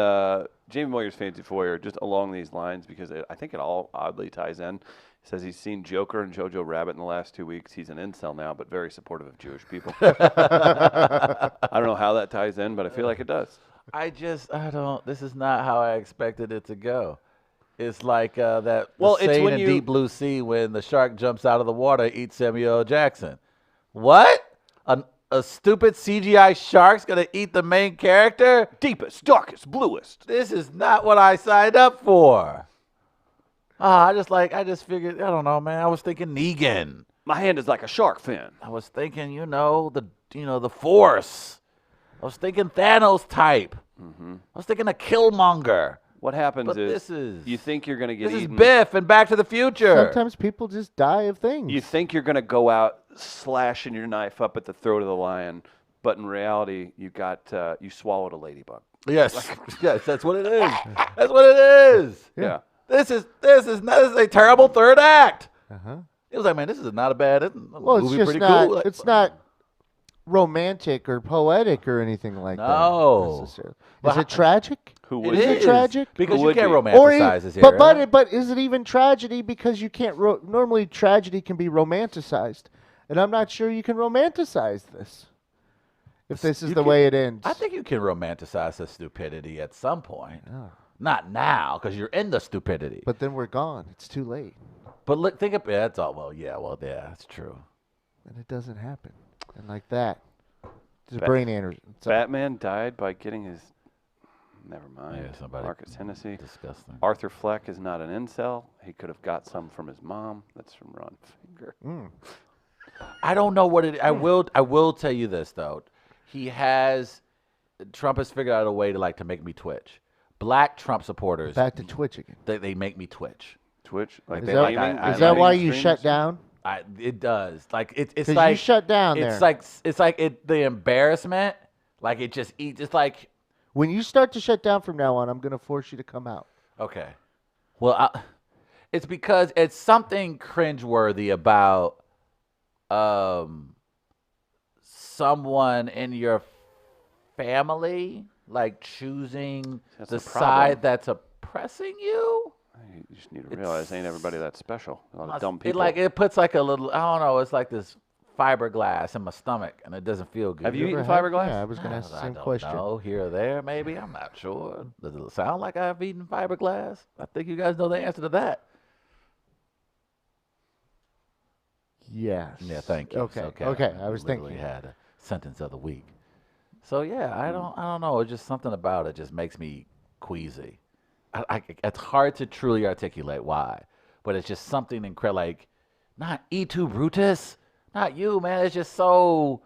Jamie Moyer's Fancy Foyer, just along these lines, because I think it all oddly ties in. Says he's seen Joker and Jojo Rabbit in the last 2 weeks. He's an incel now, but very supportive of Jewish people. I don't know how that ties in, but I feel like it does. I don't. This is not how I expected it to go. It's like that. Well, the it's scene when in you- Deep Blue Sea when the shark jumps out of the water, and eats Samuel L. Jackson. What? A stupid CGI shark's gonna eat the main character? Deepest, darkest, bluest. This is not what I signed up for. I just figured. I don't know, man. I was thinking Negan. My hand is like a shark fin. I was thinking, the Force. I was thinking Thanos type. I was thinking a Killmonger. What happens But is, this is- you think you're going to get This is eaten. Biff and Back to the Future. Sometimes people just die of things. You think you're going to go out slashing your knife up at the throat of the lion, but in reality, you swallowed a ladybug. Yes, yes, that's what it is. That's what it is. Yeah. This is a terrible third act. Uh-huh. It was like, man, this is not a bad. Well, it's movie just pretty not. cool. Like, It's not romantic or poetic or anything like No. that. necessarily. But Is it tragic? Who It would Is is it tragic? because Who you would can't be? romanticize this but era. but is it even tragedy because you can't normally tragedy can be romanticized, and I'm not sure you can romanticize this. If this is You the can- way it ends. I think you can romanticize the stupidity at some point. Not now, because you're in the stupidity. But then we're gone. It's too late, But look, think of that's all. Well, yeah, that's true. and it doesn't happen. And like that, it's a Bat- brain aneurysm. It's a- Batman died by getting his. Never mind. Yeah, somebody- Marcus Hennessy. Disgusting. Arthur Fleck is not an incel. He could have got some from his mom. That's from Ron Finger. I don't know what it. I will tell you this though. Trump has figured out a way to make me twitch. Black Trump supporters, Back to Twitch again. they make me twitch. Twitch. Like Is they that, like- gaming- I is that like why you streams? shut down? It does. Like it's 'Cause like you shut down it's there. the embarrassment. Like it just eats. It's like When you start to shut down from now on, I'm going to force you to come out. okay. Well, it's because it's something cringeworthy about someone in your family choosing That's the the problem. side that's oppressing you. You just need to realize ain't everybody that special. A lot of dumb It people. it puts a little. I don't know. It's like this fiberglass in my stomach, and it doesn't feel good. Have you Ever eaten had- fiberglass? Yeah, I was going to ask the I same don't question. know, here or there, maybe. I'm not sure. Does it sound like I've eaten fiberglass? I think you guys know the answer to that. Yes. Yeah, thank you. Okay. It's Okay. I was literally thinking. had a sentence of the week. So yeah, I don't know. It's just something about it just makes me queasy. It's hard to truly articulate why, but it's just something incredible. Not E2 Brutus, not you, man. It's just so.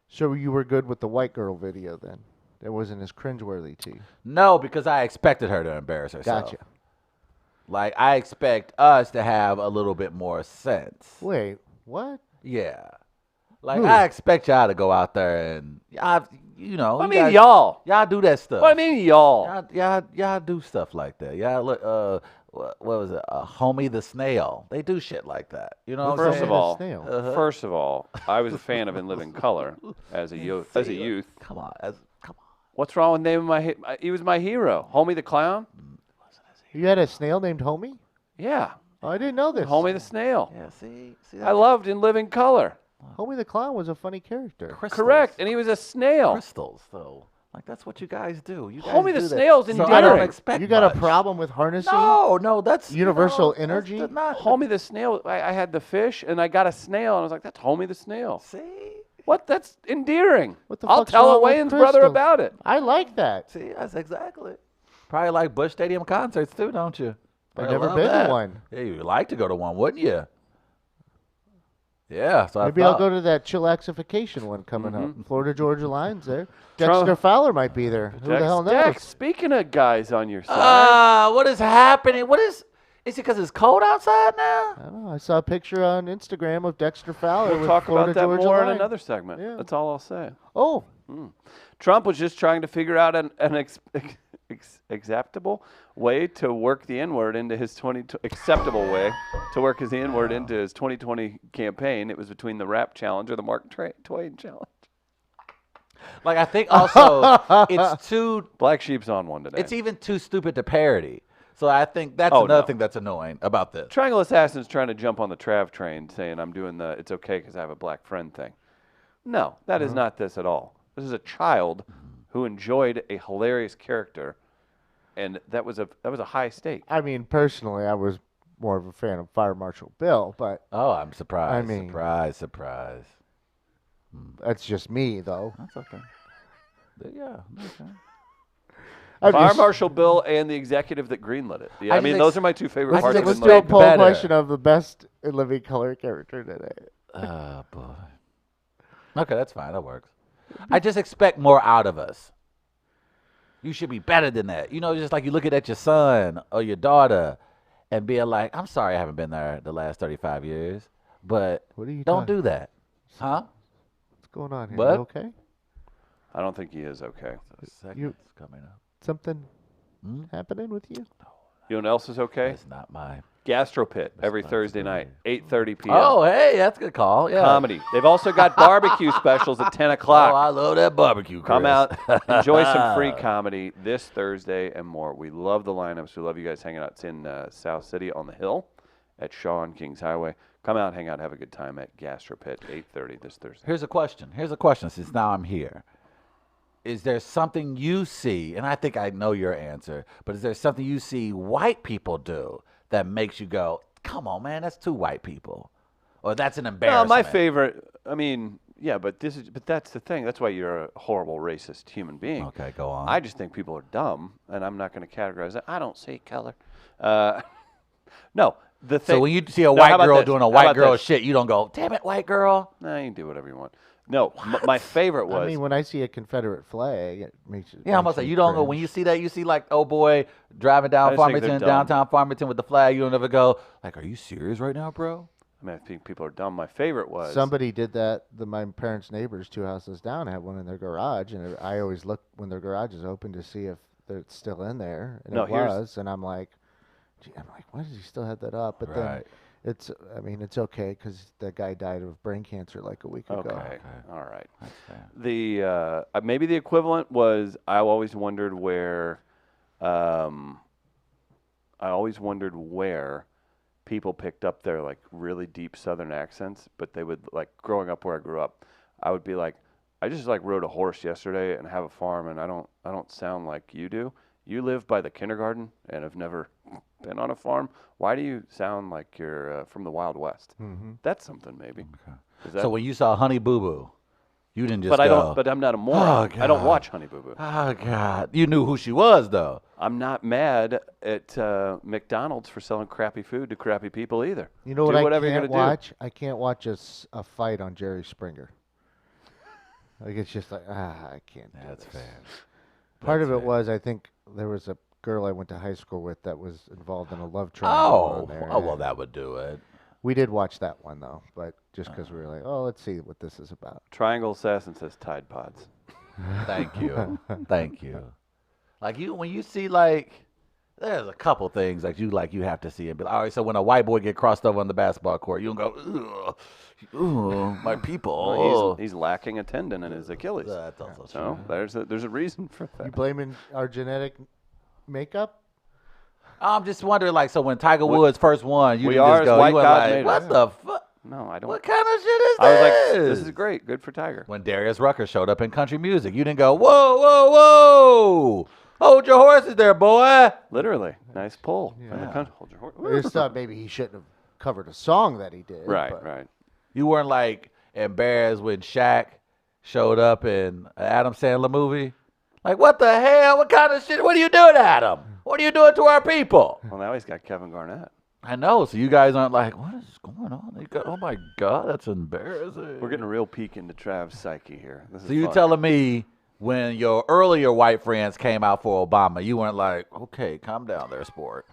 So you were good with the white girl video then? It wasn't as cringeworthy to you. No, because I expected her to embarrass herself. Gotcha. I expect us to have a little bit more sense. Wait, what? Yeah. Who? I expect y'all to go out there and What you I mean, guys- y'all. Y'all do that stuff. What I mean, y'all. Y'all do stuff like that. Y'all look. What was it? Homie the Snail. They do shit like that. You know. what I'm First saying? of all, Snail. first of all, I was a fan of In Living Color as a youth. As a youth, Come on. Come on. what's wrong with naming he was my hero, Homie the Clown. You had a snail named Homie? Yeah, Oh, I didn't know this. Homie the Snail. Yeah. See. I loved In Living Color. Homie the Clown was a funny character. Crystals. Correct, and he was a snail. Crystals, though. That's what you guys do. You guys Homie the do that. Snail's So I endearing. don't expect You got much. a problem with harnessing? No, that's Universal that's energy? not. Homie the Snail. I had the fish, and I got a snail, and I was like, "That's Homie the Snail." See. What? That's endearing. What the I'll fuck's tell wrong with Wayne's brother crystals? about it. I like that. See, that's exactly. Probably like Busch Stadium concerts too, don't you? I've Probably never love been to that. one. Yeah, you'd like to go to one, wouldn't you? Yeah, so Maybe I I'll thought. go to that chillaxification one coming up. Florida Georgia Line's there. Trump- Dexter Fowler might be there. Who the hell knows? Dex, speaking of guys on your side, What is happening? Is it because it's cold outside now? I don't know. I saw a picture on Instagram of Dexter Fowler we'll with talk Florida about that Georgia more Line. in another segment. Yeah. That's all I'll say. Oh, Trump was just trying to figure out an acceptable way to work the N-word into his acceptable way to work his N-word into his 2020 campaign. It was between the rap challenge or the Mark Twain challenge. Like, I think also it's too. Black Sheep's on one today. It's even too stupid to parody. So I think that's Oh, another no. thing that's annoying about this. Triangle Assassin's trying to jump on the Trav train, saying I'm doing the "it's okay because I have a black friend" thing. No, that is not this at all. This is a child who enjoyed a hilarious character, and that was a high stake. I mean, personally, I was more of a fan of Fire Marshal Bill, but Oh, I'm surprised. I mean- surprise. that's just me, though. That's okay. Yeah. Okay. I Fire just- Marshal Bill and the executive that greenlit it. Yeah, I I mean, just those are my two favorite I parts just of Let's the do a expect movie. poll better. question of the best in living color character today. Oh, boy. Okay, that's fine. That works. I just expect more out of us. You should be better than that. You know, just like you looking at your son or your daughter and being like, I'm sorry I haven't been there the last 35 years, but What are you don't talking- do that. Huh? What's going on here? What? You okay? I don't think he is okay. The segment's coming up. Something Hmm? happening with you? You know what else is okay? It's not mine. Gastro Pit every not Thursday night, 8:30 p.m. Oh, hey, that's a good call. Yeah. Comedy. They've also got barbecue specials at 10 Oh, o'clock. I love that barbecue. Come Chris. out, enjoy some free comedy this Thursday and more. We love the lineups. We love you guys hanging out. It's in South City on the Hill at Shaw and Kings Highway. Come out, hang out, have a good time at Gastro Pit, 8:30 this Thursday. Here's a question since now I'm here. Is there something you see, and I think I know your answer, but is there something you see white people do that makes you go, come on, man, that's two white people? Or that's an No, embarrassment? my favorite. I mean, yeah, but that's the thing. That's why you're a horrible racist human being. Okay, go on. I just think people are dumb, and I'm not going to categorize that. I don't see color. No, the thing. So when you see a No, white how about girl this? doing a How white about girl this? shit, you don't go, damn it, white girl. Nah, you can do whatever you want. No, my favorite was. I mean, when I see a Confederate flag, it makes it. Yeah, I'm makes gonna say me you don't go cringe. when you see that. You see like oh boy driving I down just think they're Farmington, dumb. downtown Farmington with the flag. You don't ever go like, are you serious right now, bro? I mean, I think people are dumb. My favorite was Somebody did that. My parents' neighbors, 2 houses down, had one in their garage, and I always look when their garage is open to see if it's still in there, and No, it here's- was. And I'm like, why does he still have that up? But then Right. it's okay because that guy died of brain cancer like a week ago. Okay, all right. That's fair. The maybe the equivalent was I always wondered where people picked up their like really deep Southern accents, but they would like growing up where I grew up, I would be like, I just like rode a horse yesterday and have a farm, and I don't sound like you do. You live by the kindergarten and have never been on a farm. Why do you sound like you're from the Wild West? Mm-hmm. That's something maybe. Is that, So when you saw Honey Boo Boo, you didn't just but go. I don't. But I'm not a moron. I don't God. watch Honey Boo Boo. Oh God, you knew who she was though. I'm not mad at McDonald's for selling crappy food to crappy people either. You know Do what I whatever you're can't gonna do. watch? I can't watch a fight on Jerry Springer. Like it's just like I can't. Do That's this. fair. Part That's of it fair. was I think there was a girl I went to high school with that was involved in a love triangle. Oh, on there, oh well, and that would do it. we did watch that one though, but just because we were like, oh, let's see what this is about. Triangle Assassin says Tide Pods. Thank you, thank you. Like when you see like, there's a couple things like you have to see and be like, all right. So when a white boy get crossed over on the basketball court, you don't go, ooh, my people. Well, he's lacking a tendon in his Achilles. That's also So true. there's a reason for You that. blaming our genetic makeup? I'm just wondering, like, so when Tiger Woods first won, you we didn't are just as go, white you went God like, made what us. the fuck? No, I don't. What kind of shit is I was like, this? this is great. Good for Tiger. When Darius Rucker showed up in country music, you didn't go, whoa, whoa, whoa, hold your horses there, boy. Literally, nice pull. From the Yeah. country. Hold your horse. I just thought maybe he shouldn't have covered a song that he did. Right, but right. You weren't like embarrassed when Shaq showed up in an Adam Sandler movie. Like, what the hell? What kind of shit? What are you doing, Adam? What are you doing to our people? Well, now he's got Kevin Garnett. I know. So you guys aren't like, what is going on? They got, oh my God, that's embarrassing. We're getting a real peek into Trav's psyche here. This is So you fun. telling me when your earlier white friends came out for Obama, you weren't like, okay, calm down there, sport.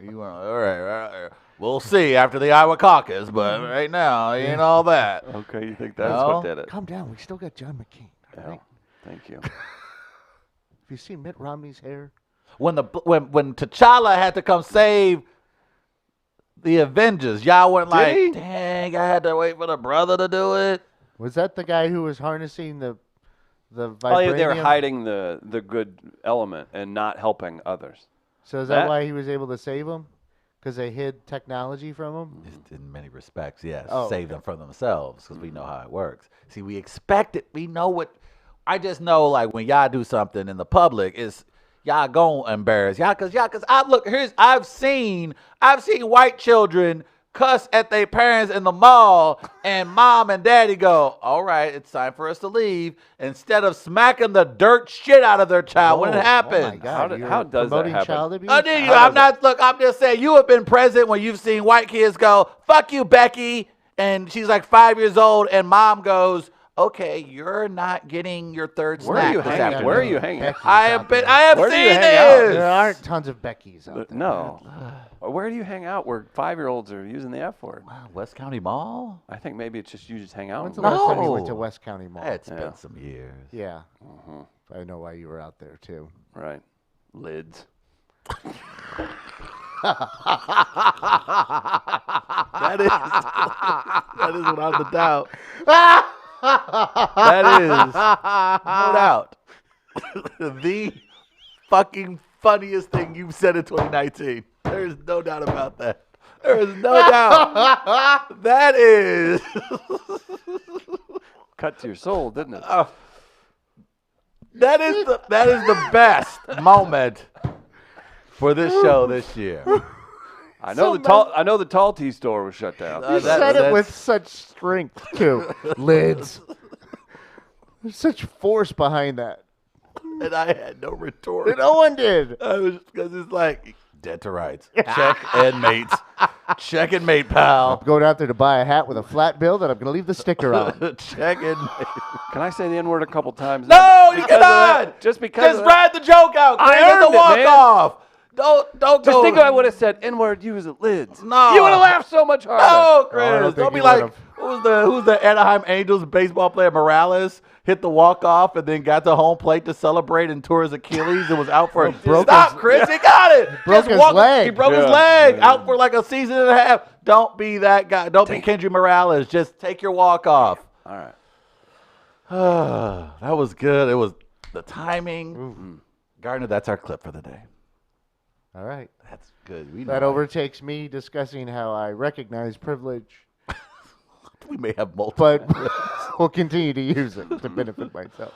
You weren't like, all right. We'll see after the Iowa caucus, but right now, it ain't all that. Okay, you think that's No? what did it? Calm down. We still got John McCain. all Yeah, right? thank you. Have you seen Mitt Romney's hair? When T'Challa had to come save the Avengers, y'all weren't like, he? dang, I had to wait for the brother to do it. Was that the guy who was harnessing the vibranium? Oh, yeah, they were hiding the good element and not helping others. So is that that- why he was able to save him? Because they hid technology from him? Just in many respects, yes. Oh, Save them from themselves because we know how it works. See, we expect it. We know what. I just know, like, when y'all do something in the public, it's y'all gonna embarrass y'all. Cause I've seen white children cuss at their parents in the mall, and mom and daddy go, all right, it's time for us to leave, instead of smacking the dirt shit out of their child when it Oh my happens. God. How does that promoting happen? child abuse? I'm just saying, you have been present when you've seen white kids go, fuck you, Becky. And she's like 5 years old, and mom goes, okay, you're not getting your third Where are snack you this hanging? afternoon. Where are you hanging? Becky's I out have been. there. I have Where do you seen hang out? this. There aren't tons of Beckys out there. No. Where do you hang out where 5-year-olds are using the F word? Wow, West County Mall? I think maybe it's just you just hang out. When's the in last time you went to No. West County Mall? It's Yeah. been some years. Yeah. I know why you were out there, too. Right. Lids. That is without a doubt. That is no doubt the fucking funniest thing you've said in 2019. There is no doubt about that. There is no doubt. That is. Cut to your soul, didn't it? That is the best moment for this show this year. I know the tall tea store was shut down. You that- said it that's- with such strength, too. Lids. There's such force behind that. And I had no retort. No one did. I was because it's like dead to rights. Check and mate. Check and mate, pal. I'm going out there to buy a hat with a flat bill that I'm going to leave the sticker on. Check and mate. Can I say the N word a couple times? No, you Because of cannot. that. Just because. Just of that. ride the joke out. I Chris. It's earned a it, walk man. off. Don't Just go. think if I would have said N word, you was at Lids. No. You would have laughed so much harder. No, Chris. I don't don't think be you like would've. who's the Anaheim Angels baseball player Morales hit the walk off and then got to home plate to celebrate and tore his Achilles and was out for broke Stop, his- Chris. He got it. broke Just his walk- leg. He broke his Yeah. leg. Yeah. Out for like a season and a half. Don't be that guy. Don't be Kendry Morales. Just take your walk off. All right. That was good. It was the timing. Gardner, that's our clip for the day. All right. That's good. We That know overtakes me discussing how I recognize privilege, we may have multiple. but will continue to use it to benefit myself.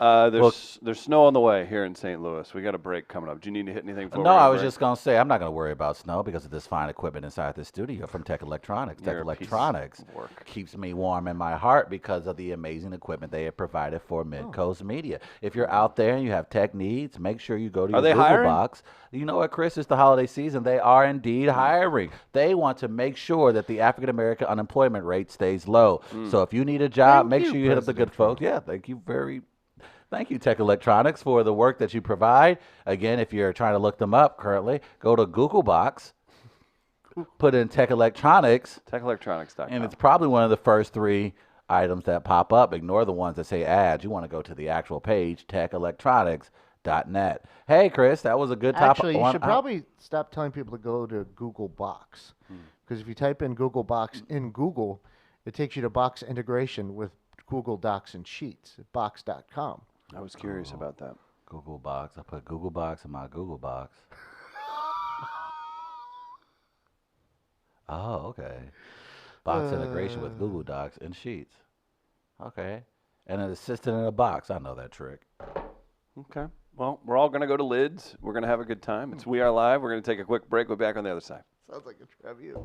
There's snow on the way here in St. Louis. We got a break coming up. Do you need to hit anything? before No, we go I to was break? just going to say, I'm not going to worry about snow because of this fine equipment inside the studio from Tech Electronics. Tech You're a piece Electronics of work. keeps me warm in my heart because of the amazing equipment they have provided for Mid-Coast Media. If you're out there and you have tech needs, make sure you go to Are your they Google hiring? box. You know what, Chris? It's the holiday season. They are indeed hiring. They want to make sure that the African-American unemployment rate stays low. So if you need a job, Thank make you, sure you hit up the good President folks. Yeah, Thank you, Tech Electronics, for the work that you provide. Again, if you're trying to look them up currently, go to Google Box, put in Tech Electronics, TechElectronics.com. and it's probably one of the first 3 items that pop up. Ignore the ones that say ads. You want to go to the actual page, techelectronics.net. Hey, Chris, that was a good topic. Actually, you should probably stop telling people to go to Google Box. Because if you type in Google Box in Google, it takes you to Box integration with Google Docs and Sheets at box.com. I was curious about that. Google Box. I put Google Box in my Google Box. Oh, okay. Box integration with Google Docs and Sheets. Okay. And an assistant in a box. I know that trick. Okay. Well, we're all going to go to Lids. We're going to have a good time. It's We Are Live. We're going to take a quick break. We'll be back on the other side. Sounds like a tribute.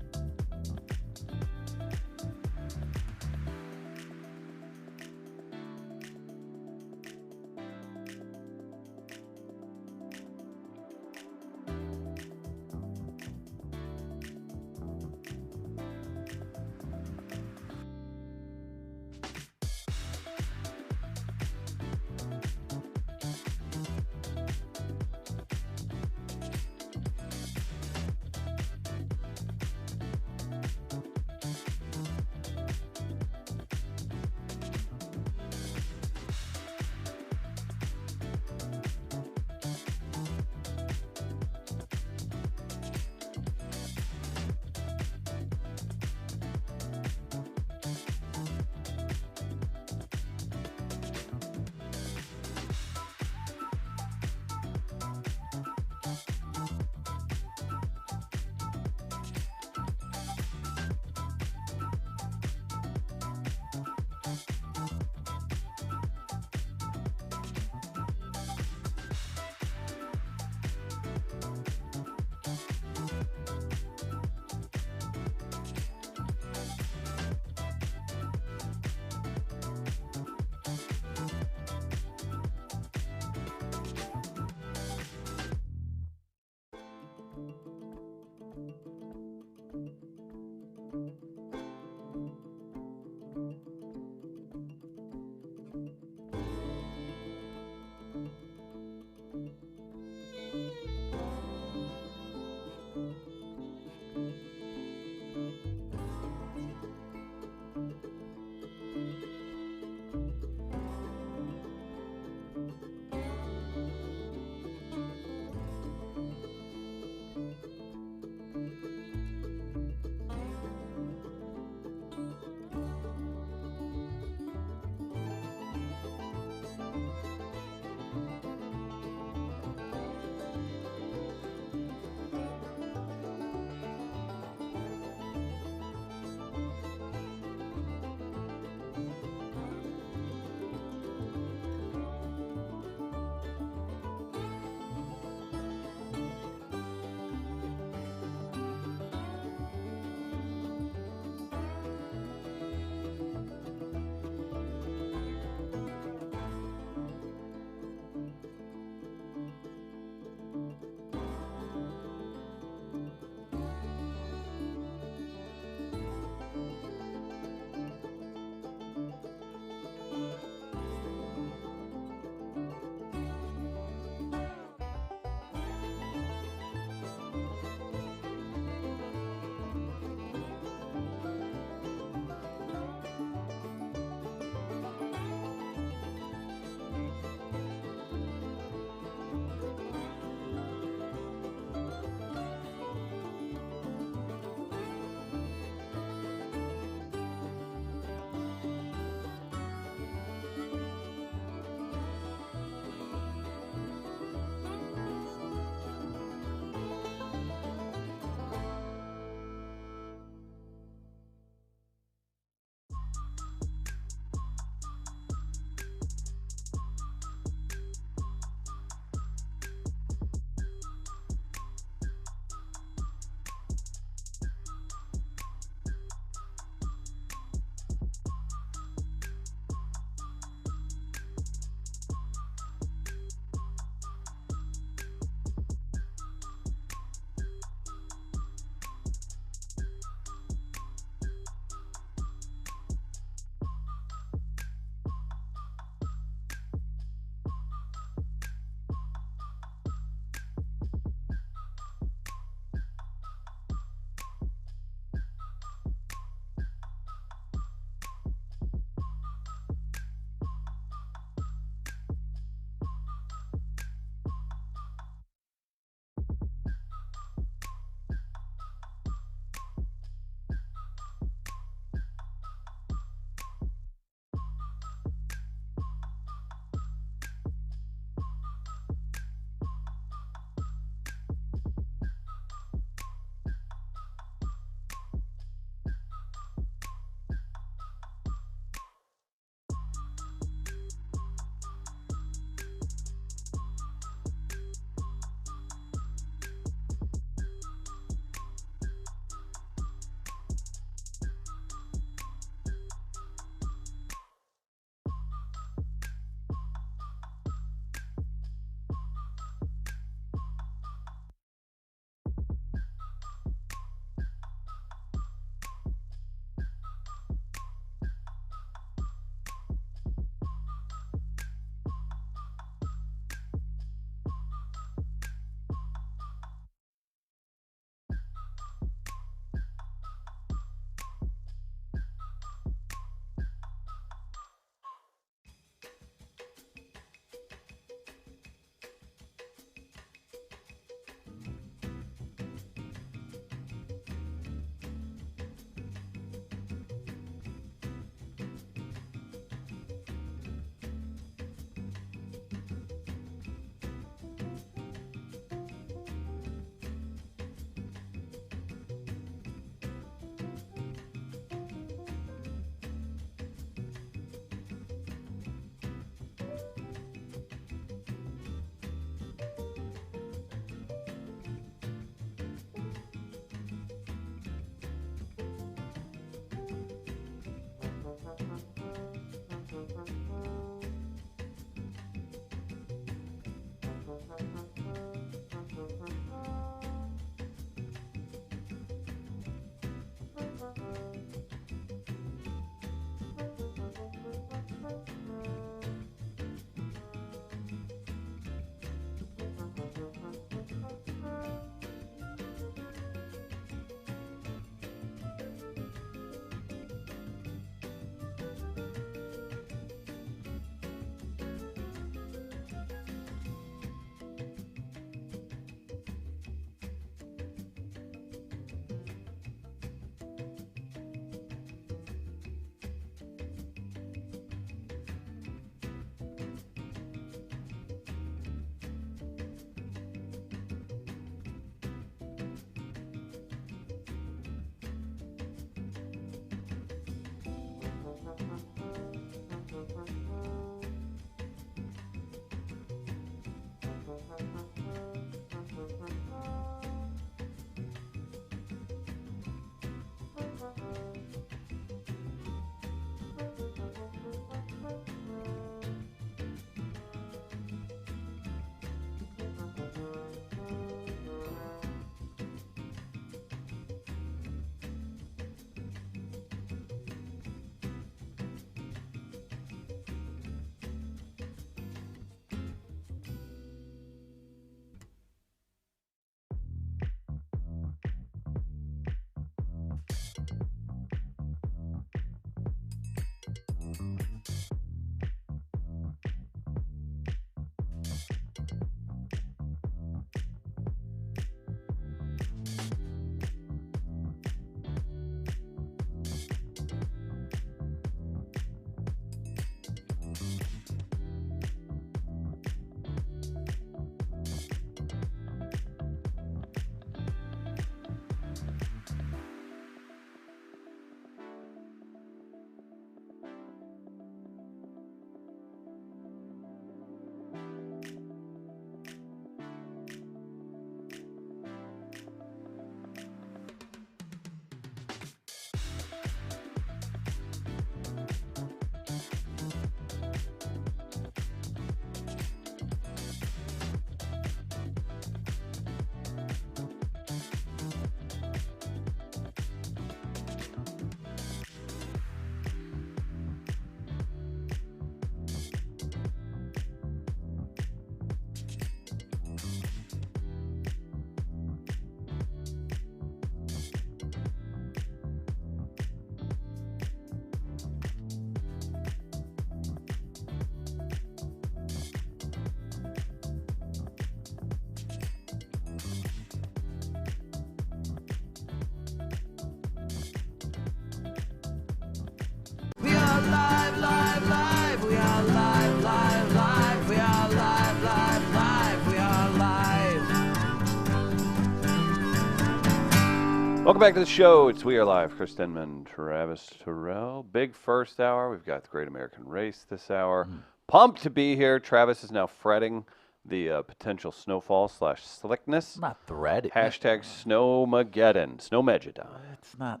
Welcome back to the show. It's We Are Live. Chris Denman, Travis Terrell. Big first hour. We've got the Great American Race this hour. Pumped to be here. Travis is now fretting the potential snowfall / slickness. I'm not thread. Hashtag Snowmageddon. Snowmageddon. It's not.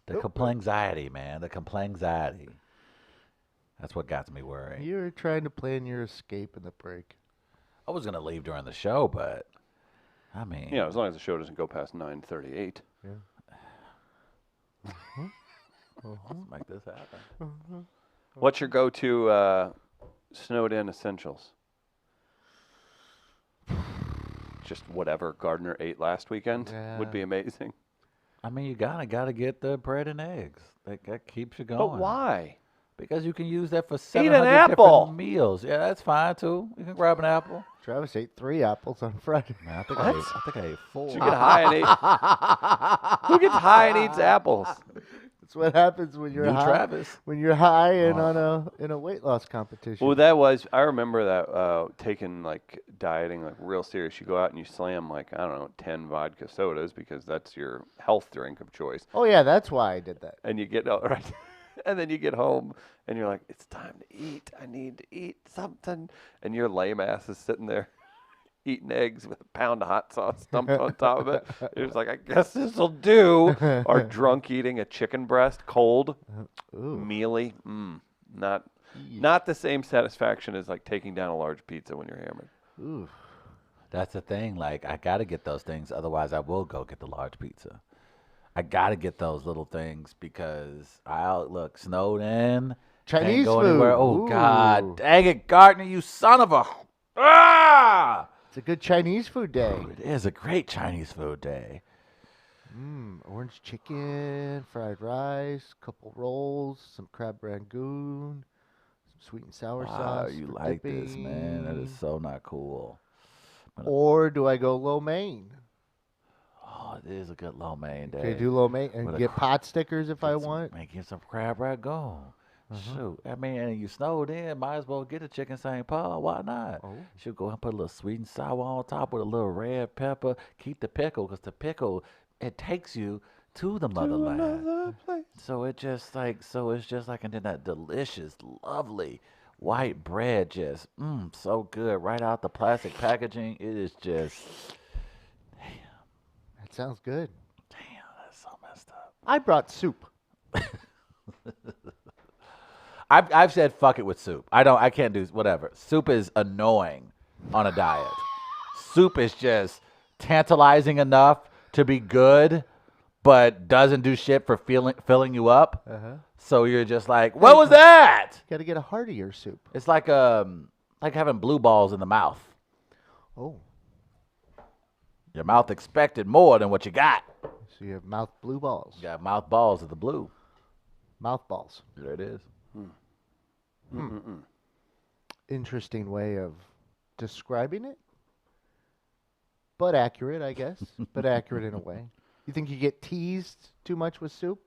The complainxiety, man. The complainxiety. That's what got me worried. You're trying to plan your escape in the break. I was gonna leave during the show, but I mean, You know, as long as the show doesn't go past 9:38. let's make this happen. What's your go-to snowed-in essentials? Just whatever Gardner ate last weekend would be amazing. I mean, you gotta get the bread and eggs. That keeps you going. But why? Because you can use that for Eat 700 an apple. different meals. Yeah, that's fine too. You can grab an apple. Travis ate 3 apples on Friday. Man, I think I ate 4. You get high and eat. Who gets high and eats apples? That's what happens when you're New high. Travis. When you're high and in a weight loss competition. Well, that was. I remember that taking like dieting like real serious. You go out and you slam like I don't know 10 vodka sodas because that's your health drink of choice, Oh yeah, that's why I did that. and you get right, and then you get home and you're like, it's time to eat. I need to eat something, and your lame ass is sitting there eating eggs with a pound of hot sauce dumped on top of it. It was like, I guess this'll do. Or drunk eating a chicken breast cold, mealy. Not the same satisfaction as like taking down a large pizza when you're hammered. Ooh. That's the thing. Like, I gotta get those things, otherwise I will go get the large pizza. I gotta get those little things because I'll look snowed in. Chinese can't go food. anywhere. Oh Ooh. God, dang it, Gardner, you son of a! Ah! It's a good Chinese food day. It is a great Chinese food day. Orange chicken, fried rice, couple rolls, some crab rangoon, some sweet and sour Wow, sauce. you for like this, man? That is dipping. so not cool. Or do I go lo mein? Oh, it is a good lo mein day. Can I do lo mein and With a get pot stickers if I Get some- want? Man, get some crab rangoon. Shoot, I mean, and you snowed in, might as well get a chicken St. Paul. Why not? Oh. Should go and put a little sweet and sour on top with a little red pepper. Keep the pickle, because the pickle, it takes you to the motherland. So it's just like, and then that delicious, lovely white bread, just so good, right out the plastic packaging. It is just, That sounds good. damn, that's so messed up. I brought soup. I've said fuck it with soup. I can't do whatever. Soup is annoying on a diet. Soup is just tantalizing enough to be good, but doesn't do shit for filling you up. So you're just like, what was that? Got to get a heartier soup. It's like having blue balls in the mouth. Oh, Your mouth expected more than what you got. so you have mouth blue balls. You got mouth balls of the blue. Mouth balls. There it is. Interesting way of describing it. But accurate, I guess. But accurate in a way. You think you get teased too much with soup?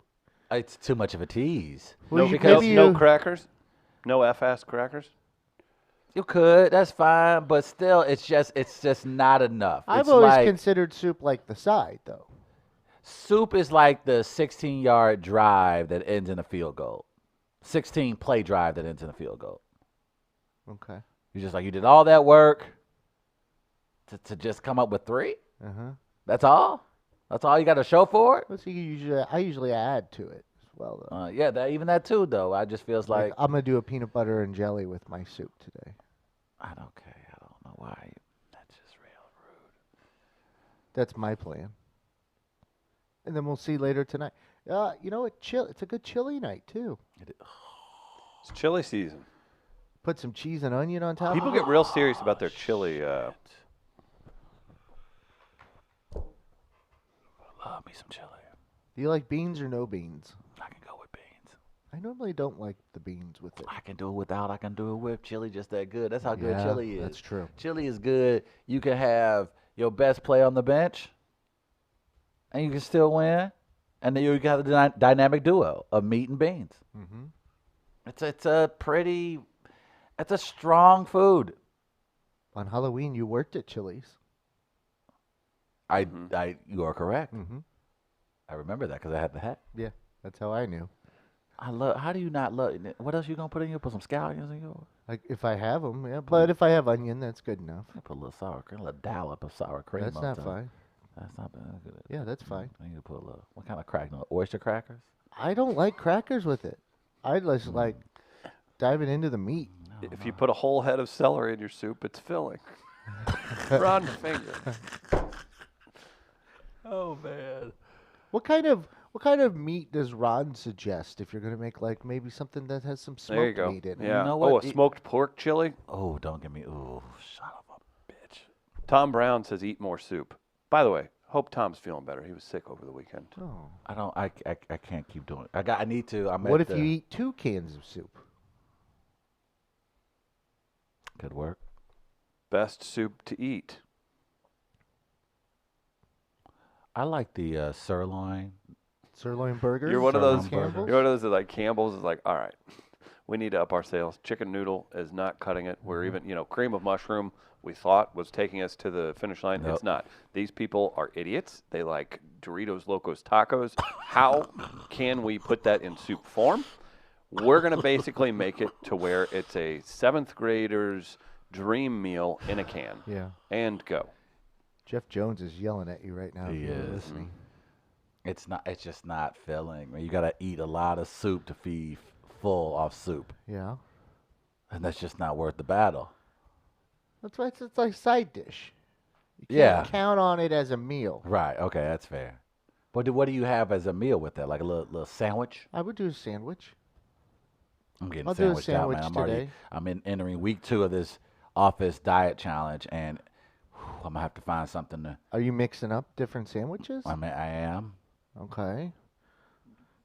It's too much of a tease. Well, No, you- because maybe no you- crackers, no F-ass crackers. You could, that's fine, but still, it's just not enough. I've It's always like, considered soup like the side, though. soup is like the 16-yard drive that ends in a field goal. 16-play drive that ends in a field goal. Okay. You just like, you did all that work to just come up with 3? That's all? That's all you got to show for it? Well, see, I usually add to it as well, though. Yeah, even that too, though. I just feels like, I'm gonna do a peanut butter and jelly with my soup today. I don't know why. That's just real rude. That's my plan. And then we'll see later tonight. You know what? It's a good chili night too. It's chili season. Put some cheese and onion on top. People of it. get real serious about their chili. Love me some chili. Do you like beans or no beans? I can go with beans. I normally don't like the beans with it. I can do it without. I can do it with. Chili just that good. That's how good Yeah, chili is. that's true. Chili is good. You can have your best player on the bench, and you can still win. And then you have the dynamic duo of meat and beans. Mm-hmm. It's a strong food. On Halloween, you worked at Chili's. You are correct. Mm-hmm. I remember that because I had the hat. Yeah, that's how I knew. I love. How do you not love? What else you gonna put in here? Put some scallions in yours. Like if I have them, yeah. But if I have onion, that's good enough. Put a little sour cream, a little dollop of sour cream. That's on not top. fine. That's not bad. Look at it. Yeah, that's fine. I need to put a little. What kind of crack? No, oyster crackers? I don't like crackers with it. I just like diving into the meat. If you put a whole head of celery in your soup, it's filling. Ron Finger. Oh man. What kind of meat does Ron suggest if you're gonna make like maybe something that has some There you smoked go. meat in it? Yeah. know Oh, what? a smoked pork chili. Oh, don't give me. Ooh, son of a bitch. Tom Brown says eat more soup. By the way, hope Tom's feeling better. He was sick over the weekend. Oh. I don't. I can't keep doing it. I need to. I'm What at if you eat 2 cans of soup? Could work. Best soup to eat. I like the sirloin. Sirloin burgers? You're one of Sirloin those. burgers. You're one of those that like Campbell's is like, all right, we need to up our sales. Chicken noodle is not cutting it. We're even, cream of mushroom we thought was taking us to the finish line. Nope. It's not. These people are idiots. They like Doritos Locos Tacos. How can we put that in soup form? We're going to basically make it to where it's a 7th grader's dream meal in a can. Yeah. And go. Jeff Jones is yelling at you right now. He if you're is. listening. It's not. It's just not filling. You gotta eat a lot of soup to feed full off soup, Yeah. and that's just not worth the battle. That's why it's like side dish. You can't Yeah. count on it as a meal. Right. Okay, that's fair. But what do you have as a meal with that? Like a little sandwich? I would do a sandwich. I'm getting I'll do a sandwiched out, man. sandwich I'm entering week 2 of this office diet challenge, and I'm gonna have to find something to. Are you mixing up different sandwiches? I mean, I am. Okay.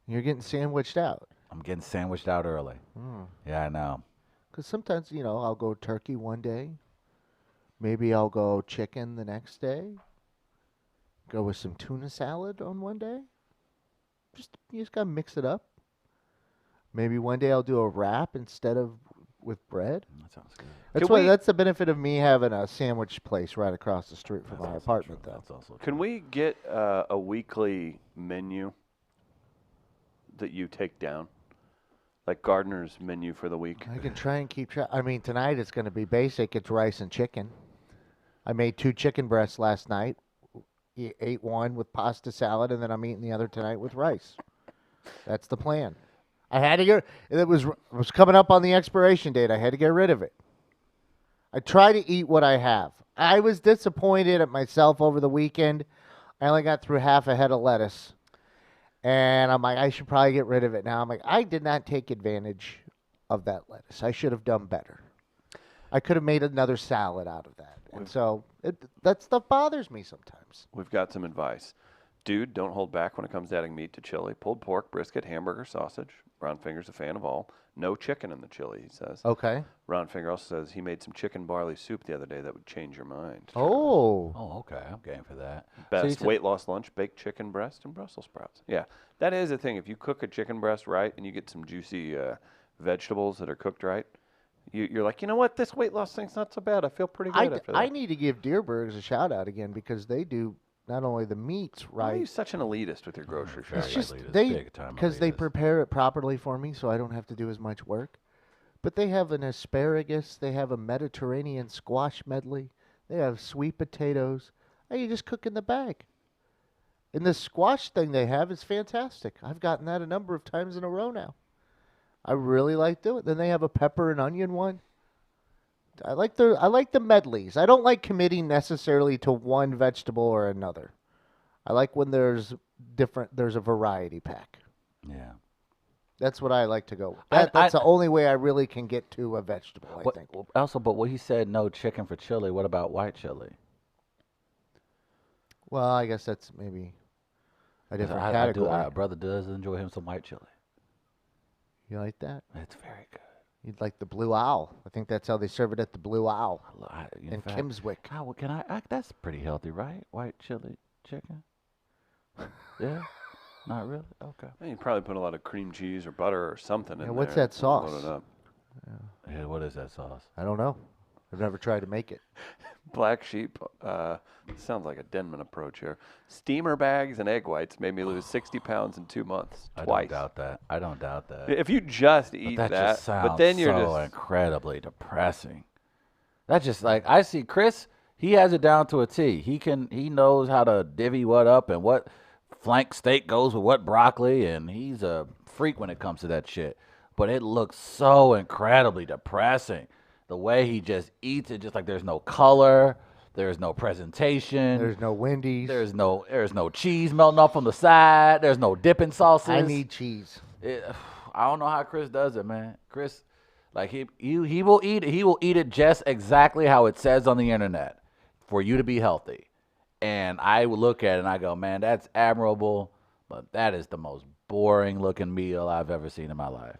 You're getting sandwiched out. I'm getting sandwiched out early. Yeah, I know. Because sometimes, I'll go turkey one day. Maybe I'll go chicken the next day. Go with some tuna salad on one day. You just gotta mix it up. Maybe one day I'll do a wrap instead of with bread. That sounds good. That's the benefit of me having a sandwich place right across the street from That's my also apartment, true. though. That's also Can true. we get a weekly menu that you take down? Like Gardner's menu for the week. I can try and keep track. I mean, tonight it's going to be basic. It's rice and chicken. I made 2 chicken breasts last night. Ate one with pasta salad, and then I'm eating the other tonight with rice. That's the plan. I had to get. It was coming up on the expiration date. I had to get rid of it. I try to eat what I have. I was disappointed at myself over the weekend. I only got through half a head of lettuce. And I'm like, I should probably get rid of it now. I'm like, I did not take advantage of that lettuce. I should have done better. I could have made another salad out of that. And so that stuff bothers me sometimes. We've got some advice. Dude, don't hold back when it comes to adding meat to chili. Pulled pork, brisket, hamburger, sausage. Ron Finger's a fan of all. No chicken in the chili, he says. Okay. Ron Finger also says he made some chicken barley soup the other day that would change your mind. Oh. Oh, okay. I'm game for that. Best So you weight loss lunch, baked chicken breast and Brussels sprouts. Yeah, that is the thing. If you cook a chicken breast right and you get some juicy vegetables that are cooked right, you're like, you know what? This weight loss thing's not so bad. I feel pretty good after that. I need to give Deerbergs a shout out again because they do not only the meats Why are right. you such an elitist with your grocery Very It's shopping? just elitist, they big time because they elitist. prepare it properly for me, so I don't have to do as much work. But they have an asparagus, they have a Mediterranean squash medley, they have sweet potatoes. And you just cook in the bag. And the squash thing they have is fantastic. I've gotten that a number of times in a row now. I really like doing it. Then they have a pepper and onion one. I like the medleys. I don't like committing necessarily to one vegetable or another. I like when there's a variety pack. Yeah. That's what I like to go with. I- That's I- the only way I really can get to a vegetable, I think. Also, but what he said, no chicken for chili. What about white chili? Well, I guess that's maybe a 'Cause different I do. category. My brother does enjoy him some white chili. You like that? It's very good. You'd like the Blue Owl. I think that's how they serve it at the Blue Owl In in fact, Kimswick. How can I? That's pretty healthy, right? White chili chicken. Yeah. Not really. Okay. You probably put a lot of cream cheese or butter or something in Yeah, there. what's that to load sauce? it up. Yeah. What is that sauce? I don't know. I've never tried to make it. Black sheep. Sounds like a Denman approach here. Steamer bags and egg whites made me lose 60 pounds in 2 months. I Twice. don't doubt that. If you just eat That that, just sounds but then you're so just incredibly depressing. That's just like I see Chris. He has it down to a T. He knows how to divvy what up and what flank steak goes with what broccoli, and he's a freak when it comes to that shit. But it looks so incredibly depressing. The way he just eats it, just like there's no color, there's no presentation, There's no Wendy's. there's no cheese melting off on the side, there's no dipping sauces. I need cheese. I don't know how Chris does it, man. Chris, like he will eat it. He will eat it just exactly how it says on the internet for you to be healthy. And I would look at it and I go, man, that's admirable, but that is the most boring looking meal I've ever seen in my life.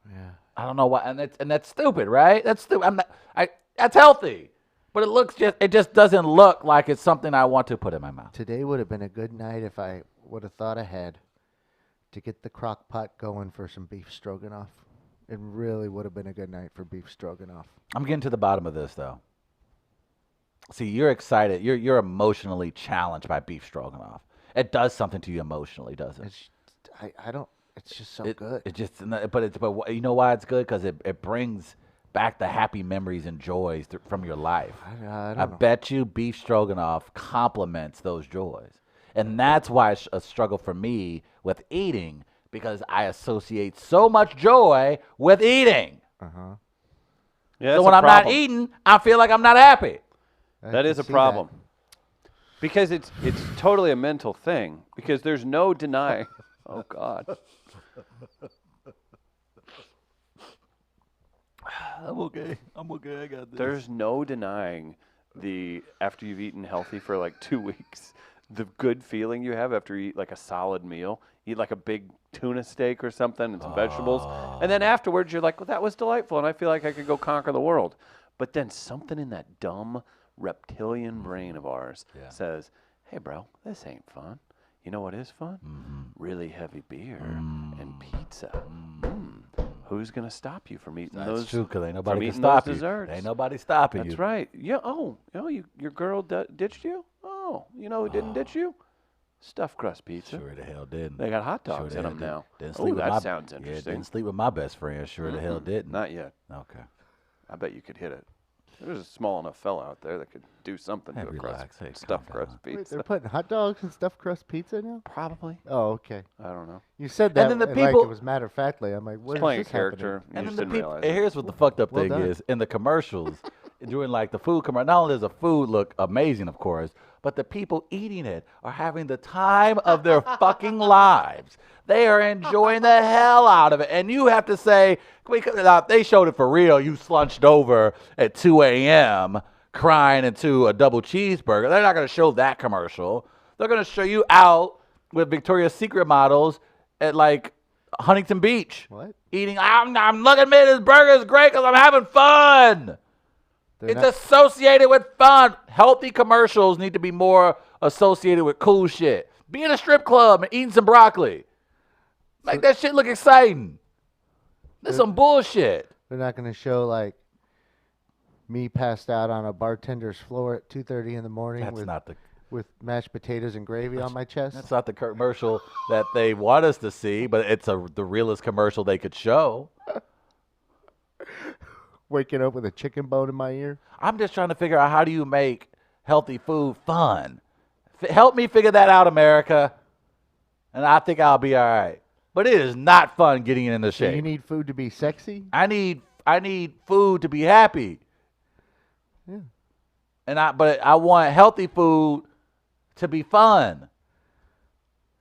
Yeah. I don't know why, and that's stupid, right? That's stupid. That's healthy, but it just doesn't look like it's something I want to put in my mouth. Today would have been a good night if I would have thought ahead to get the crock pot going for some beef stroganoff. It really would have been a good night for beef stroganoff. I'm getting to the bottom of this though. See, you're excited. You're emotionally challenged by beef stroganoff. It does something to you emotionally, doesn't it? I don't. It's just so good. It just, but you know why it's good? Because it brings back the happy memories and joys from your life. I I don't know. bet you beef stroganoff complements those joys, and that's why it's a struggle for me with eating because I associate so much joy with eating. Uh-huh. yeah, So that's when a I'm not problem. eating, I feel like I'm not happy. That is a problem. Because it's totally a mental thing. Because there's no denying. Oh God. I'm okay. I got this. There's no denying after you've eaten healthy for like 2 weeks, the good feeling you have after you eat like a solid meal. Eat like a big tuna steak or something and some vegetables. And then afterwards you're like, well, that was delightful and I feel like I could go conquer the world. But then something in that dumb reptilian brain of ours says, hey bro, this ain't fun. You know what is fun? Really heavy beer and pizza. Who's going to stop you from eating those? That's true, because ain't from nobody can eating stop those you. desserts? Ain't nobody stopping you. That's right. Yeah. Oh, your girl ditched you? Oh, you know who didn't ditch you? Stuffed crust pizza. Sure the hell didn't. They got hot dogs Sure in the them hell now. didn't. Oh, that sounds Yeah, interesting. didn't sleep with my best friend. Sure the hell didn't. Not yet. Okay. I bet you could hit it. There's a small enough fella out there that could do something Hey, to a relax. Hey, calm stuffed down. crust Wait, pizza. they're putting hot dogs and stuffed crust pizza now? Probably. Oh, okay. I don't know. You said that then the like people- it was matter of factly. I'm like, what is Playing a this happening? character. You And just then the didn't people, realize and it. here's what the fucked up Well thing done. is in the commercials, during like the food commercial. Not only does the food look amazing, of course, but the people eating it are having the time of their fucking lives. They are enjoying the hell out of it, and you have to say, they showed it for real. You slunched over at 2 a.m. crying into a double cheeseburger. They're not going to show that commercial. They're going to show you out with Victoria's Secret models at like Huntington Beach. What? Eating, I'm looking at me, this burger is great because I'm having fun. They're It's not- associated with fun. Healthy commercials need to be more associated with cool shit. Be in a strip club and eating some broccoli. Make that shit look exciting. This some bullshit. They're not going to show like me passed out on a bartender's floor at 2:30 in the morning with mashed potatoes and gravy on my chest. That's not the commercial that they want us to see, but it's the realest commercial they could show. Waking up with a chicken bone in my ear. I'm just trying to figure out how do you make healthy food fun. Help me figure that out, America, and I think I'll be all right. But it is not fun getting in the So shape. you need food to be sexy? I need food to be happy. Yeah. But I want healthy food to be fun.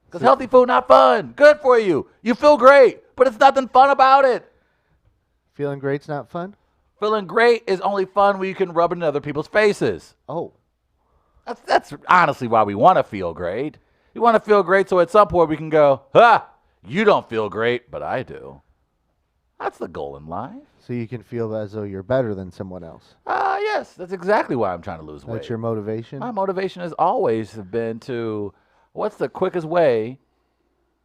Because healthy food not fun. Good for you. You feel great, but it's nothing fun about it. Feeling great's not fun? Feeling great is only fun when you can rub it in other people's faces. Oh. That's honestly why we want to feel great. We want to feel great so at some point we can go, you don't feel great, but I do. That's the goal in life. So you can feel as though you're better than someone else. Yes, that's exactly why I'm trying to lose weight. That's your motivation? My motivation has always been to, what's the quickest way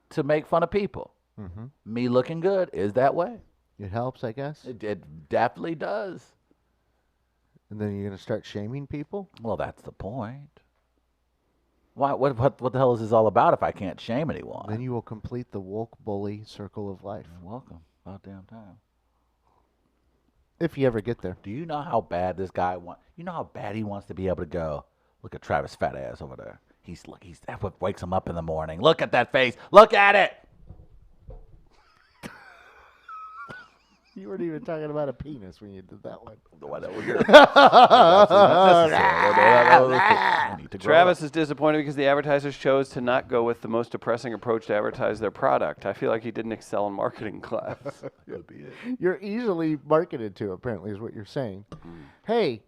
to make fun of people? Mm-hmm. Me looking good is that way. It helps, I guess. It definitely does. And then you're gonna start shaming people. Well, that's the point. Why? What the hell is this all about if I can't shame anyone? Then you will complete the woke bully circle of life. You're welcome. About damn time. If you ever get there. Do you know how bad this guy wants? You know how bad he wants to be able to go. Look at Travis' fat ass over there. He's that's what wakes him up in the morning. Look at that face. Look at it. You weren't even talking about a penis when you did that one. Travis is disappointed because the advertisers chose to not go with the most depressing approach to advertise their product. I feel like he didn't excel in marketing class. Could be it. You're easily marketed to, apparently, is what you're saying. Hey,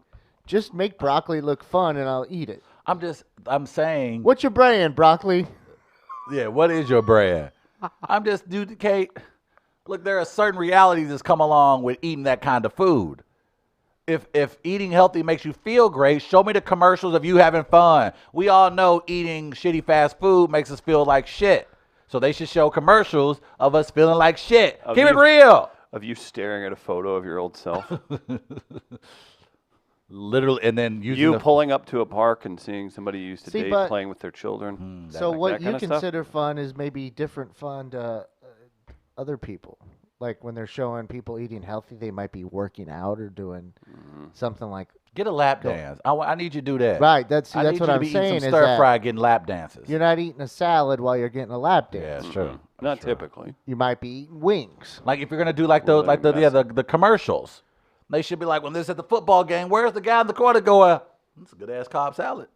just make broccoli look fun and I'll eat it. I'm saying. What's your brand, broccoli? Yeah, what is your brand? Dude, Kate, look, there are certain realities that's come along with eating that kind of food. If eating healthy makes you feel great, show me the commercials of you having fun. We all know eating shitty fast food makes us feel like shit. So they should show commercials of us feeling like shit. Keep it real. Of you staring at a photo of your old self. Literally, and then using You pulling up to a park and seeing somebody you used to date but- playing with their children. So that what kind you of stuff? consider fun is maybe different fun to other people. Like when they're showing people eating healthy, they might be working out or doing something like. get a lap dance. I need you to do that. Right, that's I that's need what you I'm to be saying. eating Is some stir that fry, getting lap dances. you're not eating a salad while you're getting a lap Yeah, dance. it's true. Not typically. You might be eating wings. Like if you're gonna do like the commercials, they should be like when this at the football game. Where's the guy in the corner going? That's a good ass Cobb salad.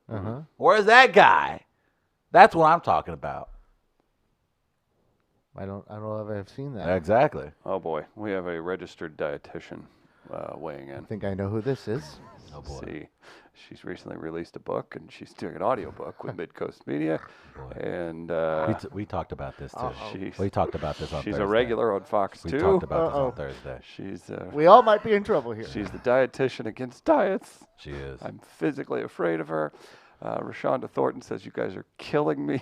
Where's that guy? That's what I'm talking about. I don't know if I've seen that. Exactly. Oh boy, we have a registered dietitian weighing in. I think I know who this is. Oh boy. See, she's recently released a book, and she's doing an audiobook with Midcoast Media. And We talked about this too. She's- We talked about this on she's Thursday. a regular on Fox We 2. talked about this Uh-oh. on Thursday. She's We all might be in trouble here. she's the dietitian against diets. She is. I'm physically afraid of her. Rashonda Thornton says, "You guys are killing me."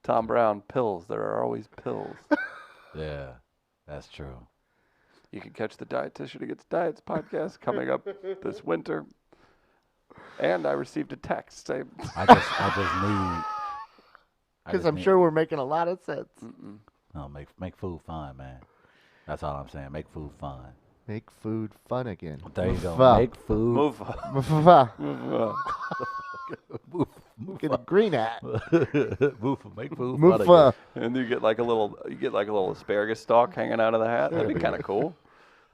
Tom Brown, pills. There are always pills. Yeah, that's true. You can catch the Dietitian Against Diets podcast coming up this winter. And I received a text saying, I just need. Because I'm sure we're making a lot of sense. No, make food fun, man. That's all I'm saying. Make food fun. Make food fun again. There you go. Move Make food. "Move." Get a green hat. Make food Move fun again. And you get like a little asparagus stalk hanging out of the hat. That'd be kind of cool.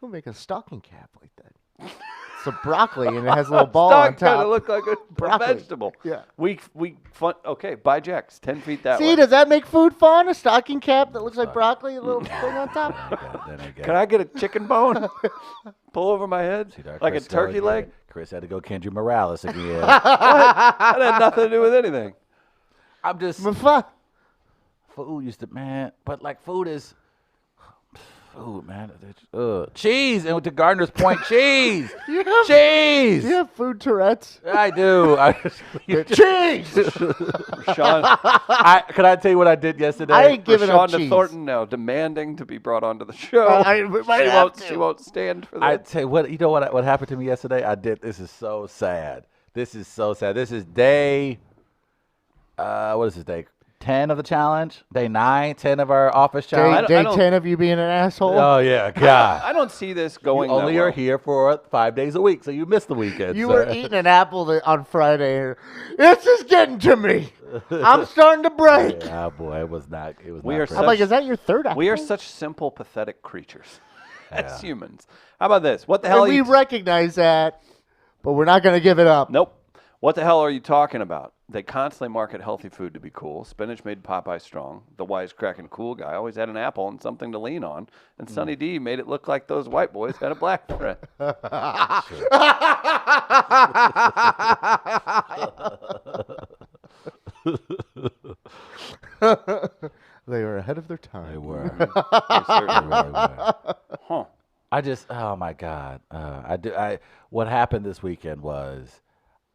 We'll make a stocking cap like that. It's a broccoli and it has a little ball Stalk on kind of top. look like a Broccoli. vegetable. Yeah. Okay, buy Jack's 10 feet that See, way. does that make food fun? A stocking cap that looks like broccoli, a little thing on top. Then I Can I get a chicken bone? Pull over my head? See there, Like Chris a turkey Doug, leg? Chris had to go Kendrick Morales again. That had nothing to do with anything. I'm just Mufa. food used to but like food is food, man. Cheese, and to Gardner's point, cheese, cheese. Do you have food Tourette's? I do. Cheese! Rashawn, Can I tell you what I did yesterday? I ain't giving up Rashonda cheese. Thornton now demanding to be brought onto the show. We might have to. She won't stand for I that. tell you what. You know what happened to me yesterday? I did. This is so sad. This is so sad. This is day. What is this day? 10 of the challenge. Day 9, 10 of our office challenge. Day I don't- 10 of you being an asshole? Oh yeah, God. I don't see this You going only that are well. here for 5 days a week, so you missed the weekend. You sir. were eating an apple on Friday. This is getting to me. I'm starting to break. Yeah, boy, it was not. It was. We not are pretty. I'm like, is that your third apple? We are such simple, pathetic creatures as Yeah. humans. How about this? What the And hell are we you... recognize that, but we're not going to give it up. Nope. What the hell are you talking about? They constantly market healthy food to be cool. Spinach made Popeye strong. The wisecracking cool guy always had an apple and something to lean on. And Sunny D made it look like those white boys had a black friend. They were ahead of their time. They were. They certainly They really were. Huh. I just. Oh my God. What happened this weekend was,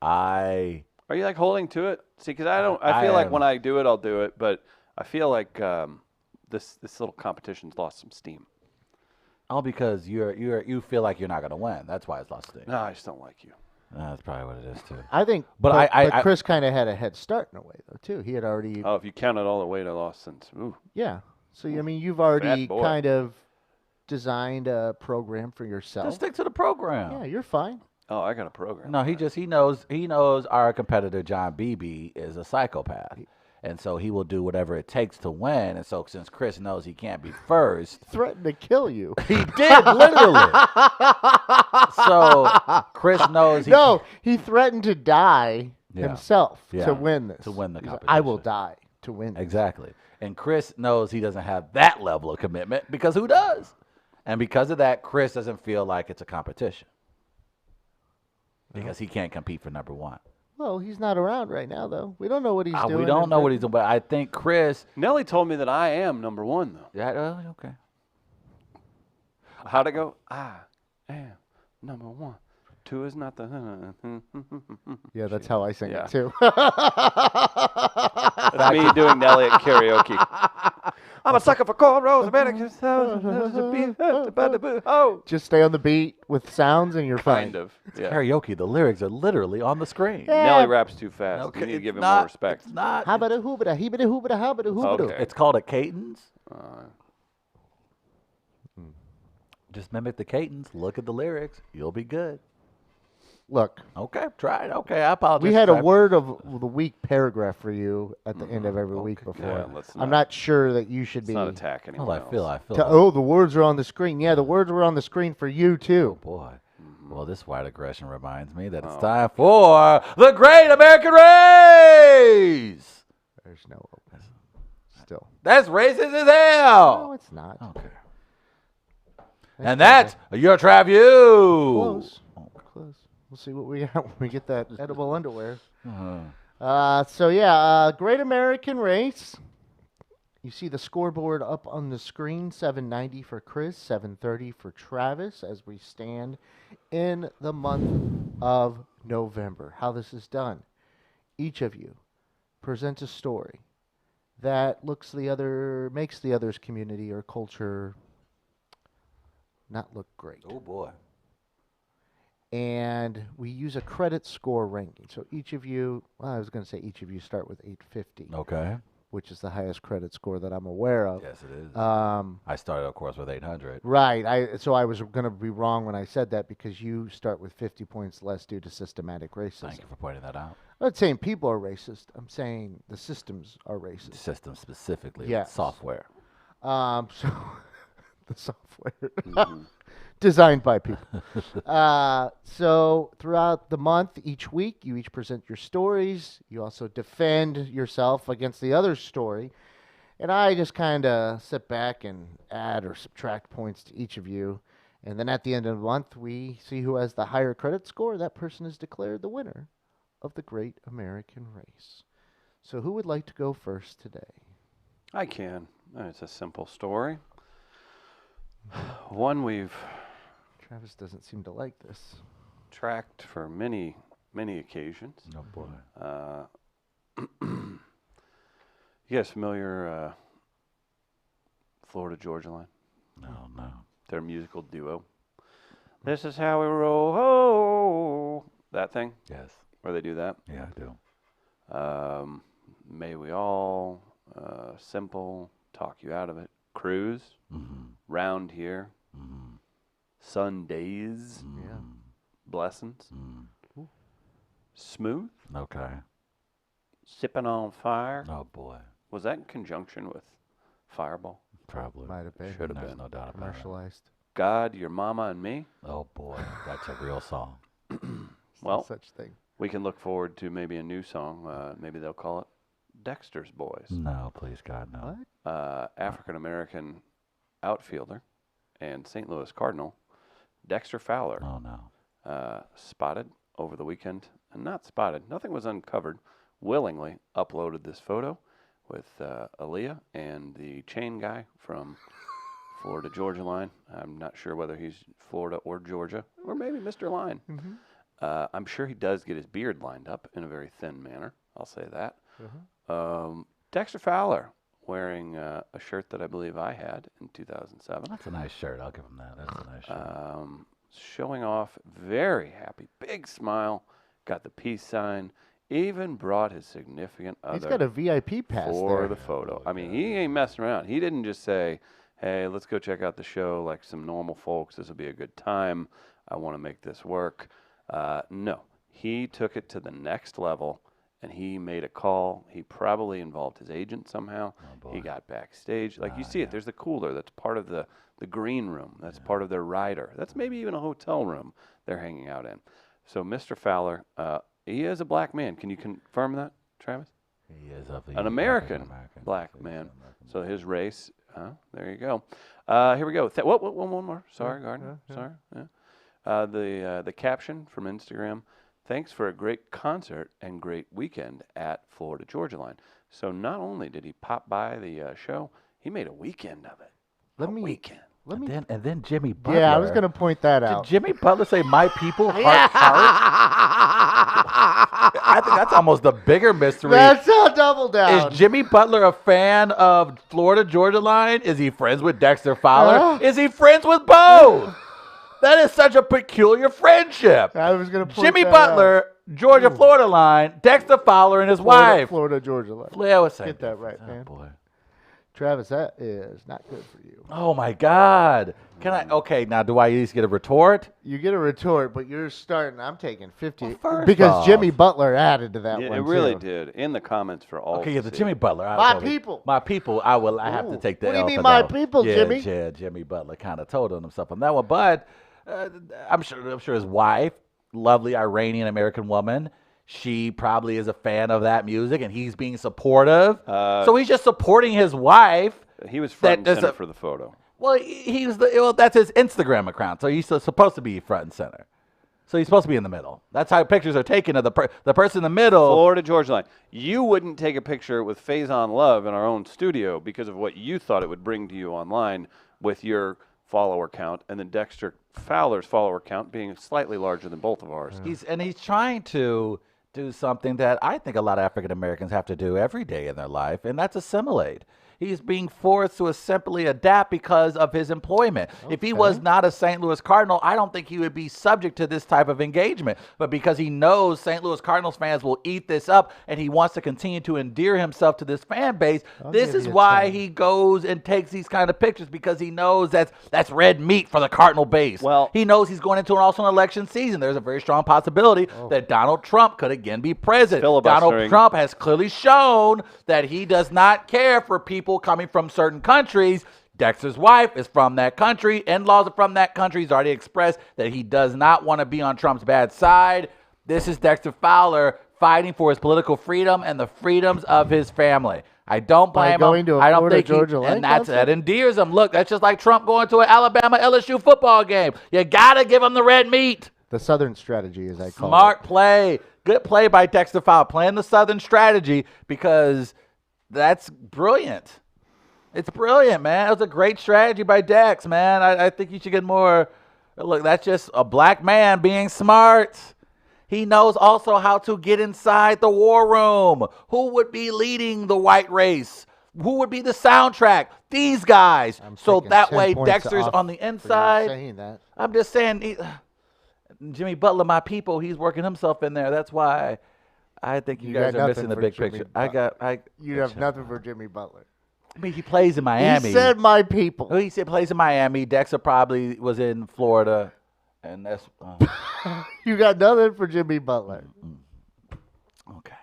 I. Are you like holding to it? See, because I I feel like am. when I do it, I'll do it. But I feel like this little competition's lost some steam. Oh, because you feel like you're not gonna win. That's why it's lost sting. No, I just don't like you. That's probably what it is too. I think, But I Chris kind of had a head start in a way, though, too. He had already, Oh, if you counted all the weight I lost since, ooh, yeah. So, I mean, you've already boy. kind of designed a program for yourself. just stick to the program. Yeah, you're fine. oh, I got a program. No, he knows our competitor John Beebe is a psychopath. And so he will do whatever it takes to win. And so since Chris knows he can't be first, Threatened to kill you. he did literally. So Chris knows he No, he threatened to die Yeah. himself Yeah. to win this. To win the He's like, I will competition. die to win this. Exactly. And Chris knows he doesn't have that level of commitment because who does? And because of that, Chris doesn't feel like it's a competition. Because he can't compete for number one. Well, he's not around right now, though. We don't know what he's doing. We don't know what he's doing, but I think Chris. Nelly told me that I am number one, though. Yeah, okay. How'd it go? I am number one. Two is not the. Yeah, that's how I sing Yeah. it, too. That's me doing Nelly at karaoke. I'm a sucker for cornrows, American Oh, Just stay on the beat with sounds and you're fine. kind of. Yeah. Karaoke, the lyrics are literally on the screen. Yeah. Nelly raps too fast. Okay, We need to it's give him not- more respect. It's not. Habada hoobada, heebada hoobada, habada hoobada. Okay. It's called a cadence. Uh, Just mimic the cadence. Look at the lyrics. You'll be good. Look, Okay, try it. Okay, I apologize. we had a Try- word of the week paragraph for you at the end of every week before. yeah, let's I'm not sure that you should let's be. not attack anyone Well, I feel. else. Oh, the words are on the screen. Yeah, the words were on the screen for you, too. Boy. Mm-hmm. Well, this white aggression reminds me that it's Oh. time for the Great American Race. There's no open. Still. That's racist as No, hell. it's not. Okay. And that's your Trav U. Close. Close. We'll see what we got when we get that edible underwear. Uh-huh. Great American Race. You see the scoreboard up on the screen, 790 for Chris, 730 for Travis, as we stand in the month of November. How this is done. Each of you presents a story that makes the other's community or culture not look great. Oh, boy. And we use a credit score ranking. So each of you, well, I was going to say each of you start with 850, Okay. which is the highest credit score that I'm aware of. Yes, it is. Um, I started, of course, with 800. right. So I was going to be wrong when I said that because you start with 50 points less due to systematic racism. Thank you for pointing that out. I'm not saying people are racist. I'm saying the systems are The racist. system specifically, Yes. software. So the software designed by people. So throughout the month, each week, you each present your stories. You also defend yourself against the other story. And I just kind of sit back and add or subtract points to each of you. And then at the end of the month, we see who has the higher credit score. That person is declared the winner of the Great American Race. So who would like to go first today? I can. It's a simple story. One we've Travis doesn't seem to like this. tracked for many, many occasions. Oh, boy. You guys familiar Florida Georgia Line? No. Their musical duo. This is how we roll. Oh, that thing Yes. where they do that. Yeah, I do. May we all simple talk you out of it. Cruise Mm-hmm. round here. Mm-hmm. Sundays. Yeah. Blessings. Mm. Smooth. Okay. Sipping on fire. Oh, boy. Was that in conjunction with Fireball? Probably. Might have been. Should have There's been. no doubt about it. Commercialized. God, your mama, and me. Oh, boy. That's a real song. Well, Such thing. we can look forward to maybe a new song. Maybe they'll call it Dexter's Boys. No, please, God, no. What? African American outfielder and St. Louis Cardinal, Dexter Fowler, Oh, no. spotted over the weekend. And not spotted, nothing was uncovered. Willingly uploaded this photo with Aaliyah and the chain guy from Florida Georgia Line. I'm not sure whether he's Florida or Georgia, or maybe Mr. Line. I'm sure he does get his beard lined up in a very thin manner. I'll say that. Dexter Fowler wearing a shirt that I believe I had in 2007. That's a nice shirt. I'll give him that. That's a nice shirt. Showing off, very happy, big smile, got the peace sign, even brought his significant other He's got a VIP pass for there. the photo. I mean, he ain't messing around. He didn't just say, hey, let's go check out the show like some normal folks. This will be a good time. I want to make this work. No, he took it to the next level, and he made a call. He probably involved his agent somehow. He got backstage. Like you see it, there's the cooler that's part of the green room. That's part of their rider. That's maybe even a hotel room they're hanging out in. So Mr. Fowler, he is a black man. Can you confirm that, Travis? He is of the An American black man. So his race, there you go. Here we go. One more. Sorry, Gardner. Sorry. Yeah. The caption from Instagram, thanks for a great concert and great weekend at Florida Georgia Line. So not only did he pop by the show, he made a weekend of it. And then Jimmy Butler. Yeah, I was going to point that out. Did Jimmy Butler say, my people, heart, heart? I think that's almost the bigger mystery. That's a double down. Is Jimmy Butler a fan of Florida Georgia Line? Is he friends with Dexter Fowler? Is he friends with both? That is such a peculiar friendship. I was going to point Jimmy that Butler, out. Georgia Florida Line, Dexter Fowler and his wife. Florida Georgia Line. Yeah, what's that? Get that right, Oh, man. boy. Travis, that is not good for you. Oh, my God. Can I? Okay, now do I at least get a retort? You get a retort, but you're starting. I'm taking 50 Well, first because off- Jimmy Butler added to that Yeah, one. it really too. did. In the comments for all. Okay, to yeah, the see. Jimmy Butler. My people. My people. I have to Ooh. take the What do you L mean for my that one. people, yeah, Jimmy? Yeah, Jimmy Butler kind of told on himself on that one, but I'm sure his wife, lovely Iranian American woman, she probably is a fan of that music, and he's being supportive. So he's just supporting his wife. He was front That and is center a- for the photo. Well, that's his Instagram account, so he's supposed to be front and center. So he's supposed to be in the middle. That's how pictures are taken of the person in the middle. Florida Georgia Line. You wouldn't take a picture with Faison Love in our own studio because of what you thought it would bring to you online with your follower count, and then Dexter Fowler's follower count being slightly larger than both of ours. He's trying to do something that I think a lot of African Americans have to do every day in their life, and that's assimilate. He's being forced to simply adapt because of his employment. If he was not a St. Louis Cardinal, I don't think he would be subject to this type of engagement. But because he knows St. Louis Cardinals fans will eat this up and he wants to continue to endear himself to this fan base, this give is you a why 10. he goes and takes these kind of pictures, because he knows that's red meat for the Cardinal base. Well- he knows he's going into also an election season. There's a very strong possibility that Donald Trump could again be president. Donald Filibustering. Trump has clearly shown that he does not care for people coming from certain countries. Dexter's wife is from that country. In-laws are from that country. He's already expressed that he does not want to be on Trump's bad side. This is Dexter Fowler fighting for his political freedom and the freedoms of his family. I don't By blame going him. to a I don't Florida think Georgia Line and that concert? endears him. Look, that's just like Trump going to an Alabama LSU football game. You gotta give him the red meat. The Southern strategy, as I call it. Smart play. Good play by Dexter Fowler, playing the Southern strategy, because that's brilliant. It's brilliant, man. It was a great strategy by Dex, man. I think you should get more. Look, that's just a black man being smart. He knows also how to get inside the war room. Who would be leading the white race? Who would be the soundtrack? These guys. I'm So taking that 10 way, points Dexter's off on the for you inside. saying that. I'm just saying, Jimmy Butler, my people, he's working himself in there. That's why I think you guys got are missing nothing the for big Jimmy picture. You have nothing for Jimmy Butler. I mean, he plays in Miami. He said my people. Oh, he said plays in Miami. Dexter probably was in Florida, and that's You got nothing for Jimmy Butler. okay.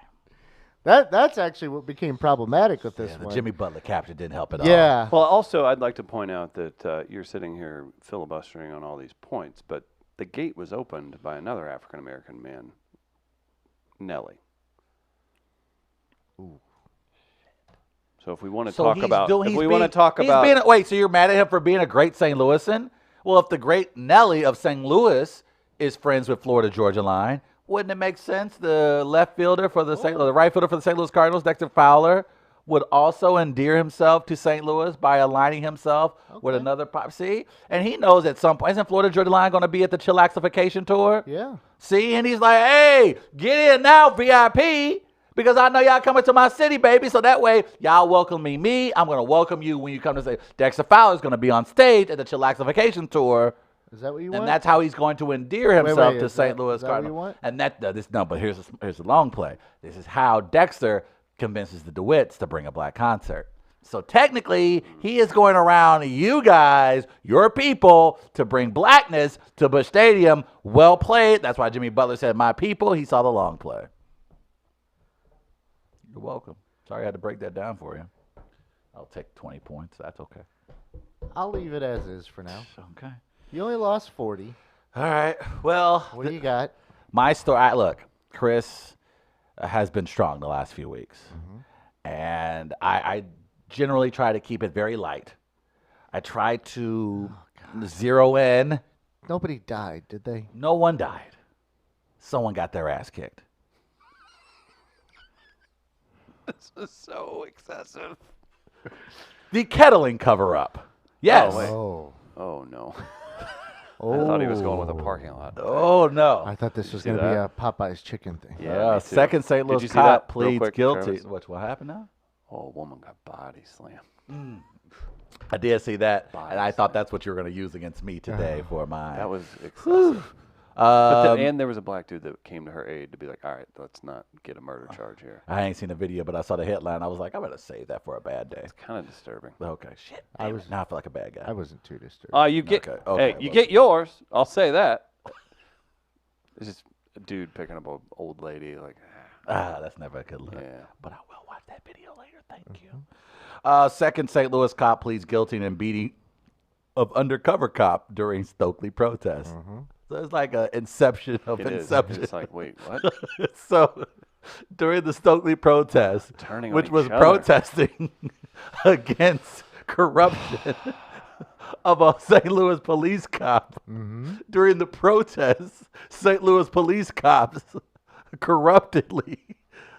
That's actually what became problematic with this Yeah, the one. Jimmy Butler capture didn't help at all. Yeah. Well, also, I'd like to point out that you're sitting here filibustering on all these points, but the gate was opened by another African American man, Nelly. So if we want to So talk he's about, doing- if he's we want to being- talk he's about, being, wait, so you're mad at him for being a great St. Louisan? Well, if the great Nelly of St. Louis is friends with Florida Georgia Line, wouldn't it make sense the left fielder for the the right fielder for the St. Louis Cardinals, Dexter Fowler, would also endear himself to St. Louis by aligning himself with another pop? See, and he knows at some point, isn't Florida Georgia Line going to be at the Chillaxification tour? Yeah. See, and he's like, hey, get in now, VIP. Because I know y'all coming to my city, baby. So that way, y'all welcoming me. I'm going to welcome you when you come to say Dexter Fowler's going to be on stage at the Chillaxification Tour. Is that what you want? And that's how he's going to endear himself to is St. that- Louis is that what you Cardinals. want? And but here's the long play. This is how Dexter convinces the DeWitts to bring a black concert. So technically, he is going around you guys, your people, to bring blackness to Busch Stadium. Well played. That's why Jimmy Butler said, my people. He saw the long play. You're welcome. Sorry I had to break that down for you. I'll take 20 points. That's okay. I'll leave it as is for now. Okay. You only lost 40. All right. Well, What do you got? my story, look, Chris has been strong the last few weeks. And I generally try to keep it very light. I try to zero in. Nobody died, did they? No one died. Someone got their ass kicked. This is so excessive. The kettling cover-up. Yes. wait. Oh. Oh, no. Oh. I thought he was going with a parking lot. Oh, no. I thought this was see going to be that? a Popeye's chicken thing. Yeah, me too. Second St. Did Louis you see cop that real pleads quick, guilty. Travis? What happened now? Oh, a woman got body slammed. I did see that, Body and I thought slam. that's what you were going to use against me today for my. That was excessive. But Um, and there was a black dude that came to her aid to be like, all right, let's not get a murder charge here. I ain't seen the video, but I saw the headline. I was like, I better save that for a bad day. It's kind of disturbing. Okay, shit. I damn was- it. Now I feel like a bad guy. I wasn't too disturbed. You get Okay, okay, hey, you well. get yours. I'll say that. It's just a dude picking up an old lady, like, That's never a good look. yeah. But I will watch that video later. Thank you. Second St. Louis cop pleads guilty in beating of undercover cop during Stokely protest. So it's like an inception of It is. inception. It's like, wait, what? So during the Stokely protest, Turning on which was each other. protesting against corruption of a St. Louis police cop, during the protests, St. Louis police cops corruptedly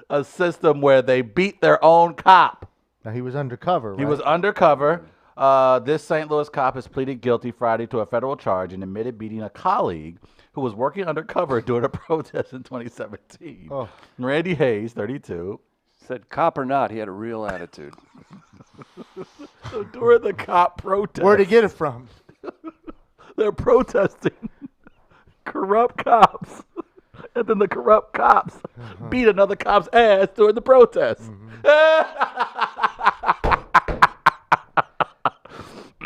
a system where they beat their own cop. Now, he was undercover, right? He was undercover. This St. Louis cop has pleaded guilty Friday to a federal charge and admitted beating a colleague who was working undercover during a protest in 2017. Oh. Randy Hayes, 32. Said cop or not, he had a real attitude. So during the cop protest, Where'd he get it from? they're protesting corrupt cops. And then the corrupt cops beat another cop's ass during the protest.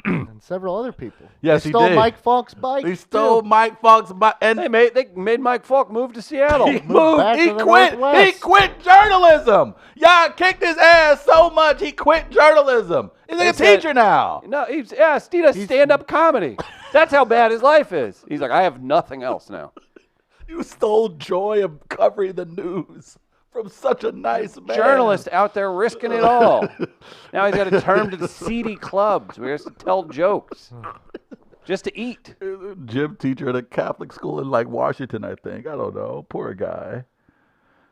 And several other people. Yes, they he stole did. Mike Falk's bike. He stole too. Mike Falk's bike. And They made Mike Falk move to Seattle. he moved. back He to the quit. He Northwest. quit journalism. Y'all kicked his ass so much he quit journalism. He's like a said- teacher now. No, he does stand-up comedy. That's how bad his life is. He's like, I have nothing else now. You stole joy of covering the news from such a nice man. Journalist out there risking it all. Now he's got to turn to the seedy clubs where he has to tell jokes just to eat. Gym teacher at a Catholic school in like Washington, I think. I don't know. Poor guy.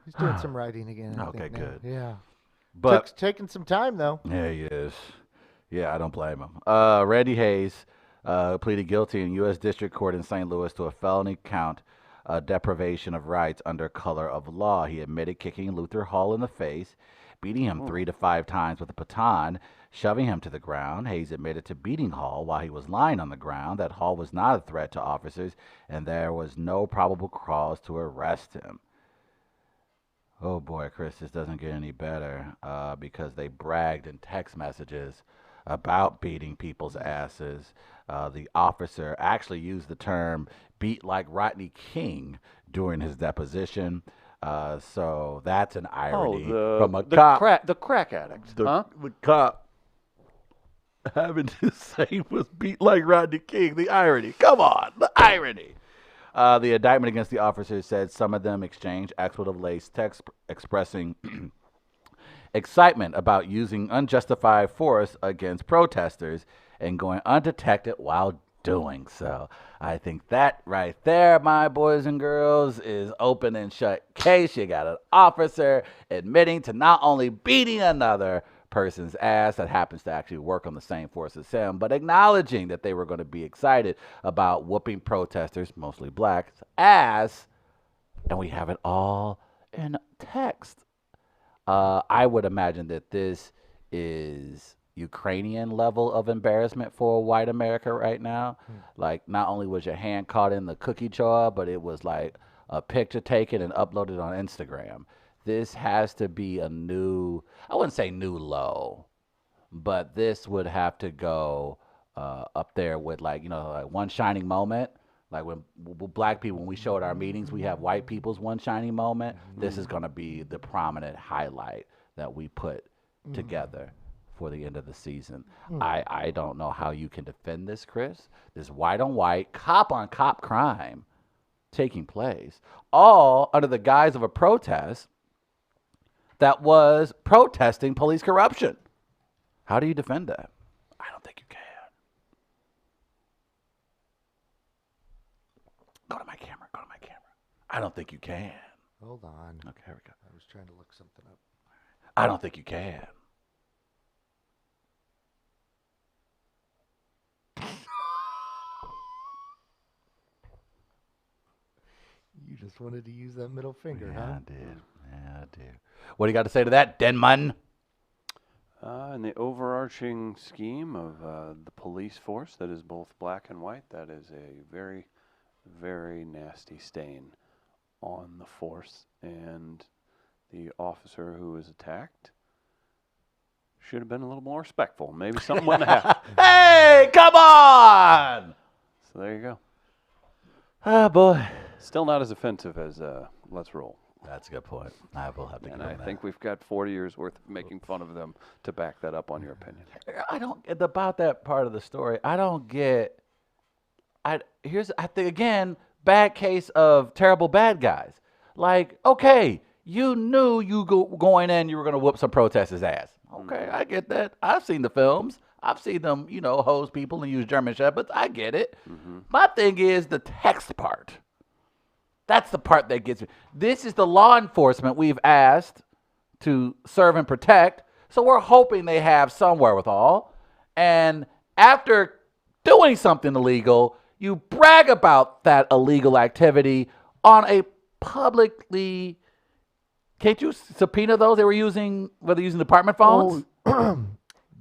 He's doing some writing again. I Okay, think, now. good. Yeah. But Taking some time, though. yeah, he is. Yeah, I don't blame him. Randy Hayes pleaded guilty in U.S. District Court in St. Louis to a felony count deprivation of rights under color of law. He admitted kicking Luther Hall in the face, beating him 3 to 5 times with a baton, shoving him to the ground. Hayes admitted to beating Hall while he was lying on the ground, that Hall was not a threat to officers, and there was no probable cause to arrest him. Oh boy, Chris, this doesn't get any better because they bragged in text messages about beating people's asses. The officer actually used the term beat like Rodney King during his deposition. So that's an irony from a cop. The crack addict, huh? The cop having to say was beat like Rodney King. The irony. Come on, the irony. The indictment against the officers said some of them exchanged expletive-laced text expressing excitement about using unjustified force against protesters and going undetected while doing so. I think that right there, my boys and girls, is open and shut case. You got an officer admitting to not only beating another person's ass that happens to actually work on the same force as him, but acknowledging that they were going to be excited about whooping protesters, mostly blacks, ass, and we have it all in text. I would imagine that this is Ukrainian level of embarrassment for white America right now. Like, not only was your hand caught in the cookie jar, but it was like a picture taken and uploaded on Instagram. This has to be a new, I wouldn't say new low, but this would have to go up there with, like, like One Shining Moment. Like when black people, when we show at our meetings, we have white people's one shining moment. This is going to be the prominent highlight that we put together for the end of the season. I don't know how you can defend this, Chris. This white on white, cop on cop crime taking place, all under the guise of a protest that was protesting police corruption. How do you defend that? I don't think you can. Go to my camera. I don't think you can. Hold on. Okay, here we go. I was trying to look something up. I don't think you can. You just wanted to use that middle finger, Yeah, huh? I did. Yeah, I did. What do you got to say to that, Denman? In the overarching scheme of the police force that is both black and white, that is a very, very nasty stain on the force. And the officer who was attacked should have been a little more respectful. Maybe something went to happen. Hey, come on! So there you go. Oh, boy. Still not as offensive as Let's Roll. That's a good point. I will have to And give I him that. think we've got 40 years worth of making fun of them to back that up on your opinion. I don't get about that part of the story. I don't get. I think again, bad case of terrible bad guys. Like, okay, you knew going in, you were gonna whoop some protesters' ass. Okay, I get that. I've seen the films. I've seen them, hose people and use German shepherds. I get it. My thing is the text part. That's the part that gets me. This is the law enforcement we've asked to serve and protect. So we're hoping they have some wherewithal. And after doing something illegal, you brag about that illegal activity on a publicly. Can't you subpoena those? Were they using department phones?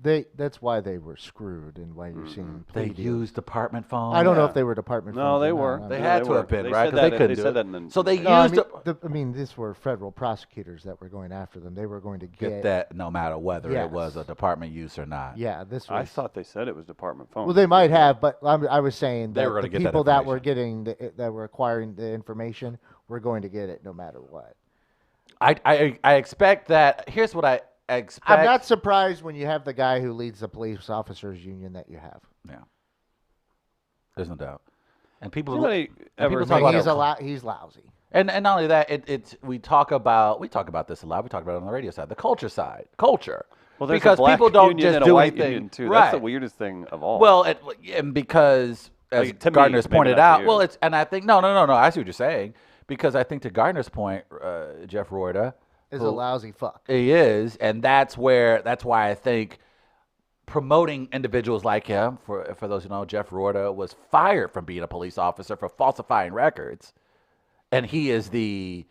That's why they were screwed and why you're seeing They plea deals. used department phones. I don't know Yeah. if they were department No, phones. they or not. were. I They mean, had they to have were. been, They right? said Because they that- couldn't they do said it. that in the- So they No, I used mean, these were federal prosecutors that were going after them. They were going to get that no matter whether it was a Yes. department use or not. Yeah, this was. I thought they said it was department phone. Well, they might have, but I was saying They that were gonna the get that people that were getting that were acquiring the information were going to get it no matter what. I expect that. Here's what I expect. I'm not surprised when you have the guy who leads the police officers union that you have. Yeah. There's no doubt. And people. Anybody and ever people talk make- about He's lousy. And not only that, we talk about this a lot. We talk about it on the radio side, the culture side, culture. Well, there's because a black people don't union just and do a white anything. union too. Right. That's the weirdest thing of all. Well, and because as Like, to me, Gardner's maybe pointed not to out, you. well, and I think no. I see what you're saying, because I think to Gardner's point, Jeff Reuter Is who- a lousy fuck. He is, and that's why I think promoting individuals like him, for those who know, Jeff Reuter was fired from being a police officer for falsifying records, and he is the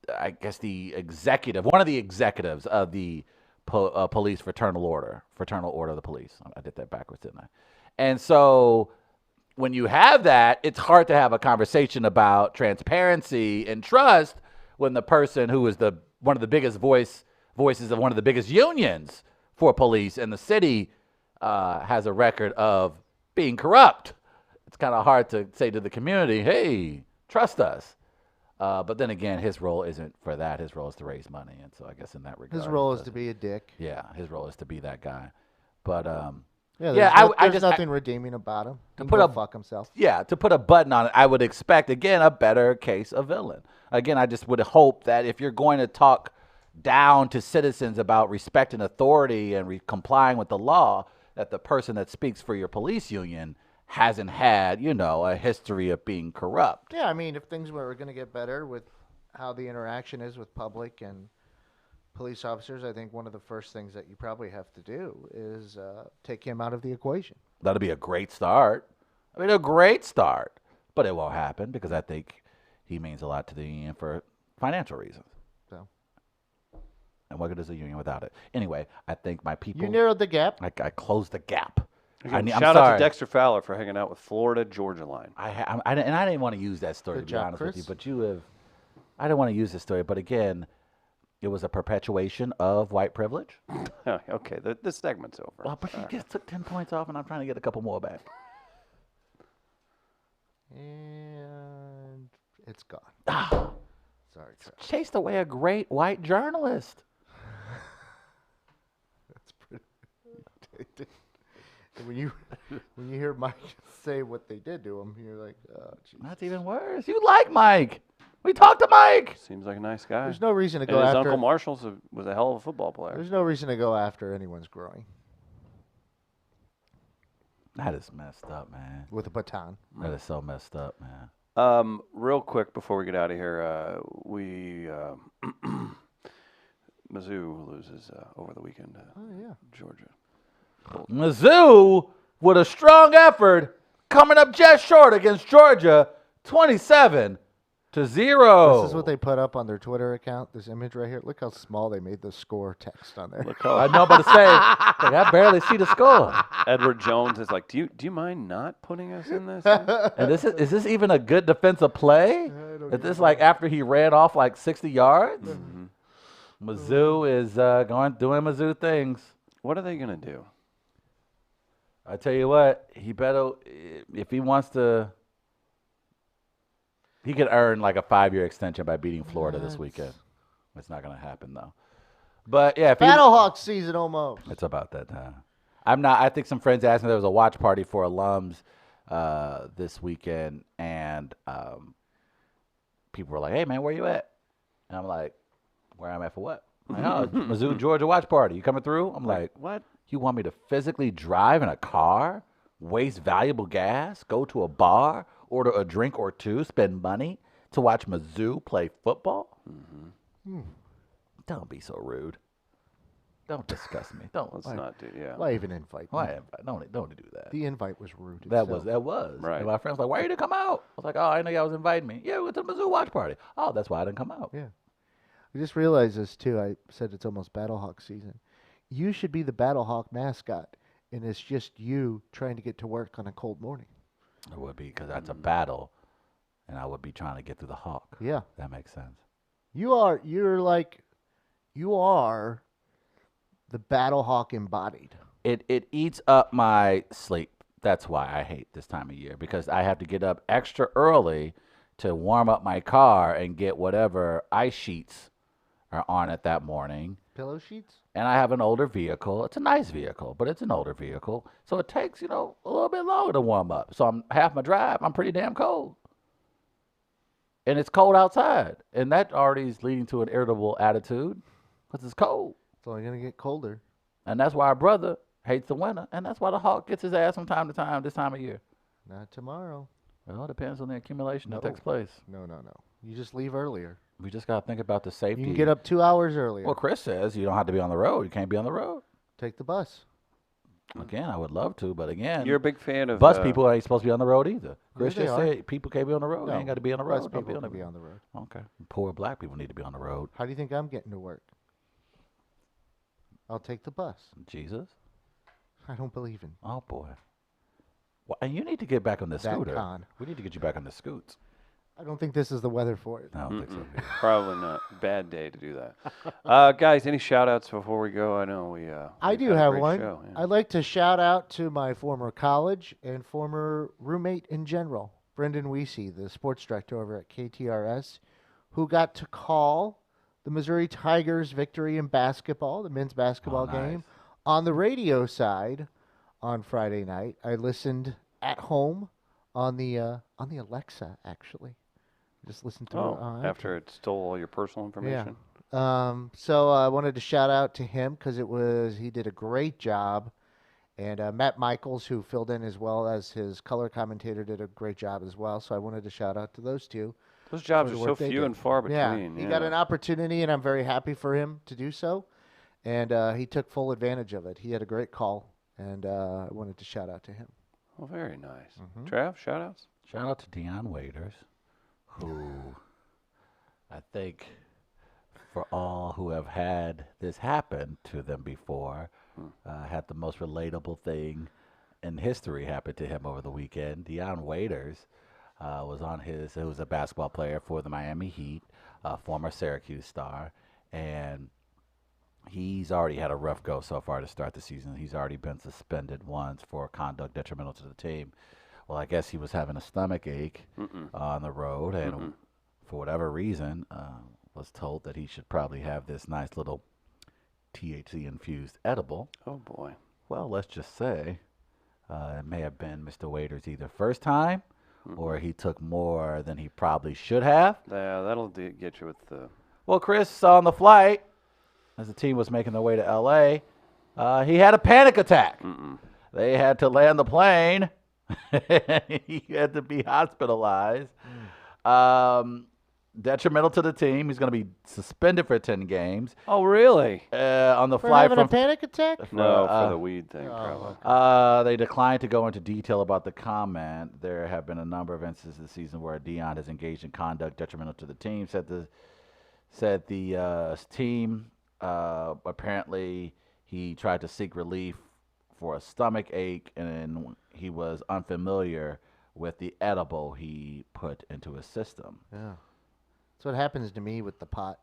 executive, one of the executives of the police fraternal order of the police. I did that backwards, didn't I? And so when you have that, it's hard to have a conversation about transparency and trust when the person who is one of the biggest voices of one of the biggest unions for police in the city has a record of being corrupt. It's kind of hard to say to the community, hey, trust us. But then again, his role isn't for that. His role is to raise money. And so I guess in that regard. His role is to be a dick. Yeah, his role is to be that guy. But Yeah, there's, Yeah, there's nothing redeeming about him. He can put go a- fuck himself. yeah, to put a button on it, I would expect, again, a better case of villain. Again, I just would hope that if you're going to talk down to citizens about respecting authority and complying with the law, that the person that speaks for your police union hasn't had, a history of being corrupt. Yeah, I mean, if things were going to get better with how the interaction is with public and police officers, I think one of the first things that you probably have to do is take him out of the equation. That'll be a great start. A great start. But it won't happen because I think he means a lot to the union for financial reasons. So And what good is a union without it? Anyway, I think my people. You narrowed the gap. I closed the gap. Again, I'm shout out sorry. to Dexter Fowler for hanging out with Florida Georgia line. I didn't want to use that story, Good to be job, honest with you, Chris. but you have. I didn't want to use this story, but again, it was a perpetuation of white privilege. Okay, the segment's over. Well, but you just took 10 points off, and I'm trying to get a couple more back. And it's gone. Ah, Sorry, Trav. chased away a great white journalist. That's pretty. And when you hear Mike say what they did to him, you're like, oh, jeez. That's even worse. You like Mike. We talked to Mike. Seems like a nice guy. There's no reason to and go his after. Uncle Marshall was a hell of a football player. There's no reason to go after anyone's groin That is messed up, man. with a baton. That is so messed up, man. Real quick before we get out of here, Mizzou loses over the weekend to Oh yeah. Georgia. Mizzou, with a strong effort, coming up just short against Georgia, 27-0. This is what they put up on their Twitter account. This image right here. Look how small they made the score text on there. Look how I know, but to say, like, I barely see the score. Edward Jones is like, do you mind not putting us in this? And is this even a good defensive play? Is this like after he ran off like 60 yards? Mizzou is doing Mizzou things. What are they gonna do? I tell you what, he better, if he wants to, he could earn like a 5-year extension by beating Florida this weekend. It's not going to happen though. But yeah, if he, Battlehawk season almost. it's about that time. I think some friends asked me, there was a watch party for alums this weekend, and people were like, hey man, where you at? And I'm like, where I'm at for what? I'm like, oh, Mizzou, Georgia watch party. You coming through? I'm like, What? you want me to physically drive in a car, waste valuable gas, go to a bar, order a drink or two, spend money to watch Mizzou play football? Don't be so rude. Don't discuss me. Don't. Let's not do. Yeah. Why even invite? Why me? invite? Don't do that. The invite was rude. That itself. was. Right. And my friends were like, why you didn't come out? I was like, oh, I know y'all was inviting me. Yeah, we went to the Mizzou watch party. Oh, that's why I didn't come out. Yeah. I just realized this too. I said it's almost Battlehawk season. You should be the Battlehawk mascot, and it's just you trying to get to work on a cold morning. It would be, because that's a battle, and I would be trying to get through the hawk. Yeah. That makes sense. You are the Battlehawk embodied. It eats up my sleep. That's why I hate this time of year, because I have to get up extra early to warm up my car and get whatever ice sheets are on it that morning. Pillow sheets? And I have an older vehicle. It's a nice vehicle, but it's an older vehicle. So it takes, a little bit longer to warm up. So I'm half my drive, I'm pretty damn cold. And it's cold outside. And that already is leading to an irritable attitude because it's cold. It's only going to get colder. And that's why our brother hates the winter. And that's why the Hawk gets his ass from time to time this time of year. Not tomorrow. Well, it depends on the accumulation that No. takes place. No. You just leave earlier. We just got to think about the safety. You can get up 2 hours earlier. Well, Chris says you don't have to be on the road. You can't be on the road. Take the bus. Again, I would love to, but again, You're a big fan of bus people ain't supposed to be on the road either. Chris they just are. said people can't be on the road. They ain't got to be on the road. Bus Don't people can be on the road. Okay. Poor black people need to be on the road. How do you think I'm getting to work? I'll take the bus. Jesus. I don't believe in Oh, boy. Well, and you need to get back on the that scooter. con. We need to get you back on the scoots. I don't think this is the weather for it. I don't think so. either. Probably not. Bad day to do that. Guys, any shout outs before we go? I know we. I we've do had a have great one. show, yeah. I'd like to shout out to my former college and former roommate in general, Brendan Weesey, the sports director over at KTRS, who got to call the Missouri Tigers' victory in basketball, the men's basketball nice. game, on the radio side on Friday night. I listened at home on the Alexa, actually. Just listened to it. After it stole all your personal information. So I wanted to shout out to him because he did a great job, and Matt Michaels, who filled in as well as his color commentator, did a great job as well. So I wanted to shout out to those two. Those jobs for are the so work they few did. and far between. Yeah, he got an opportunity, and I'm very happy for him to do so. And he took full advantage of it. He had a great call, and I wanted to shout out to him. Oh, very nice. Mm-hmm. Trav, shout outs? Shout out to Deion Waiters, who I think for all who have had this happen to them before. Had the most relatable thing in history happen to him over the weekend. Deion Waiters who was a basketball player for the Miami Heat, former Syracuse star, and he's already had a rough go so far to start the season. He's already been suspended once for conduct detrimental to the team. Well, I guess he was having a stomach ache on the road, and for whatever reason, was told that he should probably have this nice little THC-infused edible. Oh, boy. Well, let's just say it may have been Mr. Waiters' either first time or he took more than he probably should have. Yeah, that'll get you with the... Well, Chris, on the flight, as the team was making their way to L.A., he had a panic attack. They had to land the plane. He had to be hospitalized. Detrimental to the team. He's going to be suspended for 10 games. Oh, really? On the For flight having a from panic attack? No, for the weed thing, probably. they declined to go into detail about the comment. There have been a number of instances this season where Deion has engaged in conduct detrimental to the team. Said the team apparently he tried to seek relief for a stomach ache, and he was unfamiliar with the edible he put into his system. Yeah. That's what happens to me with the pot.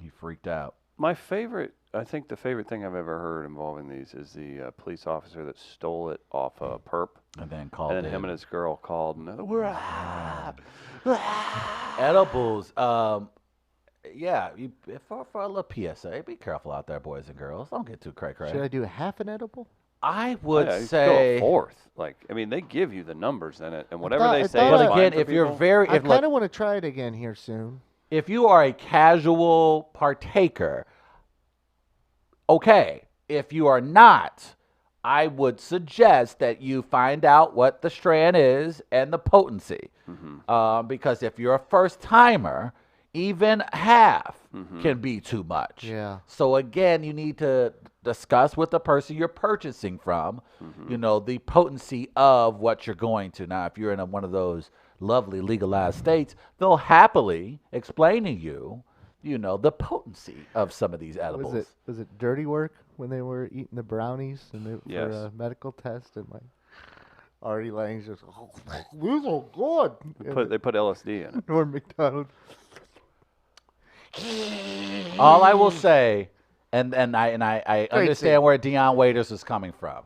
He freaked out. My favorite, I think the favorite thing I've ever heard involving these is the police officer that stole it off a perp. And then called And then him and his girl called, and we're edibles. Yeah, for a little PSA, be careful out there, boys and girls. Don't get too cray. Should I do half an edible? I would you could go say a fourth. Like, I mean, they give you the numbers in it, and whatever thought- they I say. thought is I- But fine again, for if you're people. very, I if kind like, of want to try it again here soon. if you are a casual partaker, okay. If you are not, I would suggest that you find out what the strand is and the potency. Because if you're a first timer, even half can be too much. Yeah. So again, you need to discuss with the person you're purchasing from, the potency of what you're going to. Now, if you're in one of those lovely legalized states, they'll happily explain to you, the potency of some of these edibles. Was it dirty work when they were eating the brownies and for Yes. a medical test, and like Artie Lang's just, oh, these are good. They put LSD in it. Norm McDonald. All I will say, and I understand scene. where Deion Waiters is coming from.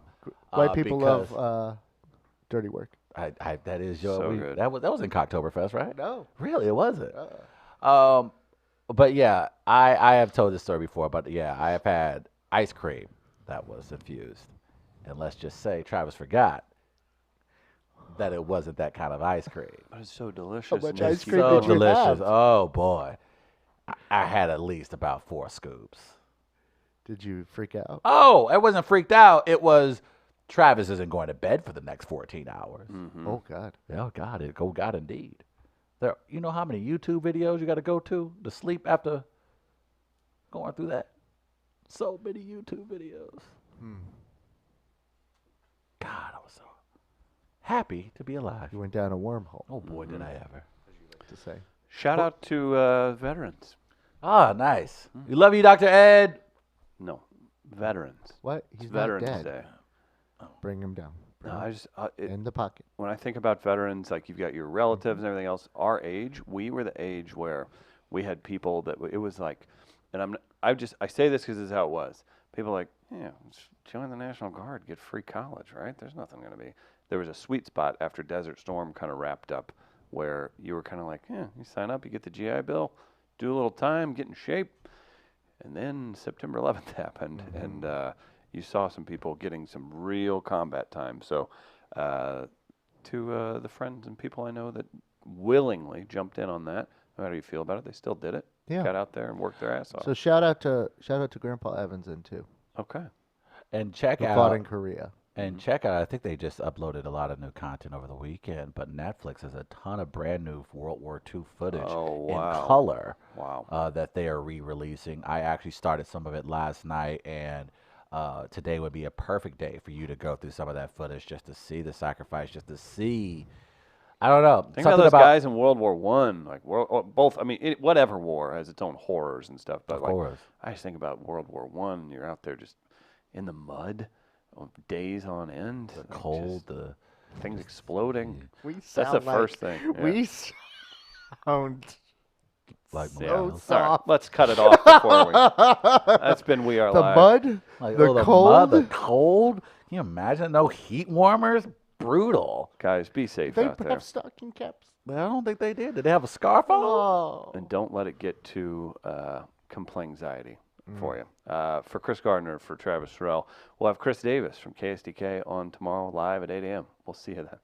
White people because love dirty work. that is your So good. that was in Cocktoberfest, right? No. Really, it wasn't. But yeah, I have told this story before, but yeah, I have had ice cream that was infused, and let's just say Travis forgot that it wasn't that kind of ice cream. But it's so delicious. much and ice it's cream So did you delicious. have? Oh boy, I had at least about 4 scoops. Did you freak out? Oh, I wasn't freaked out. It was Travis isn't going to bed for the next 14 hours. Oh God. Oh God, God indeed. There, you know how many YouTube videos you got to go to sleep after going through that? So many YouTube videos. God, I was so happy to be alive. You went down a wormhole. Oh boy, did I ever. To say. Shout out to veterans. Ah, nice. We love you, Dr. Ed. No, veterans. What? It's He's Veterans not dead. Day. Bring him down. No, I just In the pocket. when I think about veterans, like you've got your relatives and everything else. Our age, we were the age where we had people that it was like, and I say this because this is how it was. People like, yeah, just join the National Guard, get free college, right? There's nothing going to be. There was a sweet spot after Desert Storm kind of wrapped up, where you were kind of like, yeah, you sign up, you get the GI Bill, do a little time, get in shape, and then September 11th happened, and you saw some people getting some real combat time. So, to the friends and people I know that willingly jumped in on that, no matter how you feel about it, they still did it. Yeah. Got out there and worked their ass off. So shout out to Grandpa Evanson too. Okay. And check Who out. fought in Korea. And check out, I think they just uploaded a lot of new content over the weekend, but Netflix has a ton of brand new World War II footage Oh, wow. in color Wow. that they are re-releasing. I actually started some of it last night, and today would be a perfect day for you to go through some of that footage just to see the sacrifice, just to see I don't know. Think about those guys in World War One, like both. I mean, whatever war has its own horrors and stuff. But Of like, course. I just think about World War One. You're out there just in the mud, days on end. The like, cold, just the things exploding. We That's the sound like- first thing. Yeah. We sound like Yeah. so All right, soft. let's cut it off before we. That's been We Are The Live. mud, like the oh, the cold. mud, the cold. Can you imagine? No heat warmers. Brutal. Guys, be safe They out there. have stocking caps. But I don't think they did. Did they have a scarf on? Oh. And don't let it get to complainxiety for you. For Chris Gardner, for Travis Terrell, we'll have Chris Davis from KSDK on tomorrow live at 8 a.m. We'll see you then.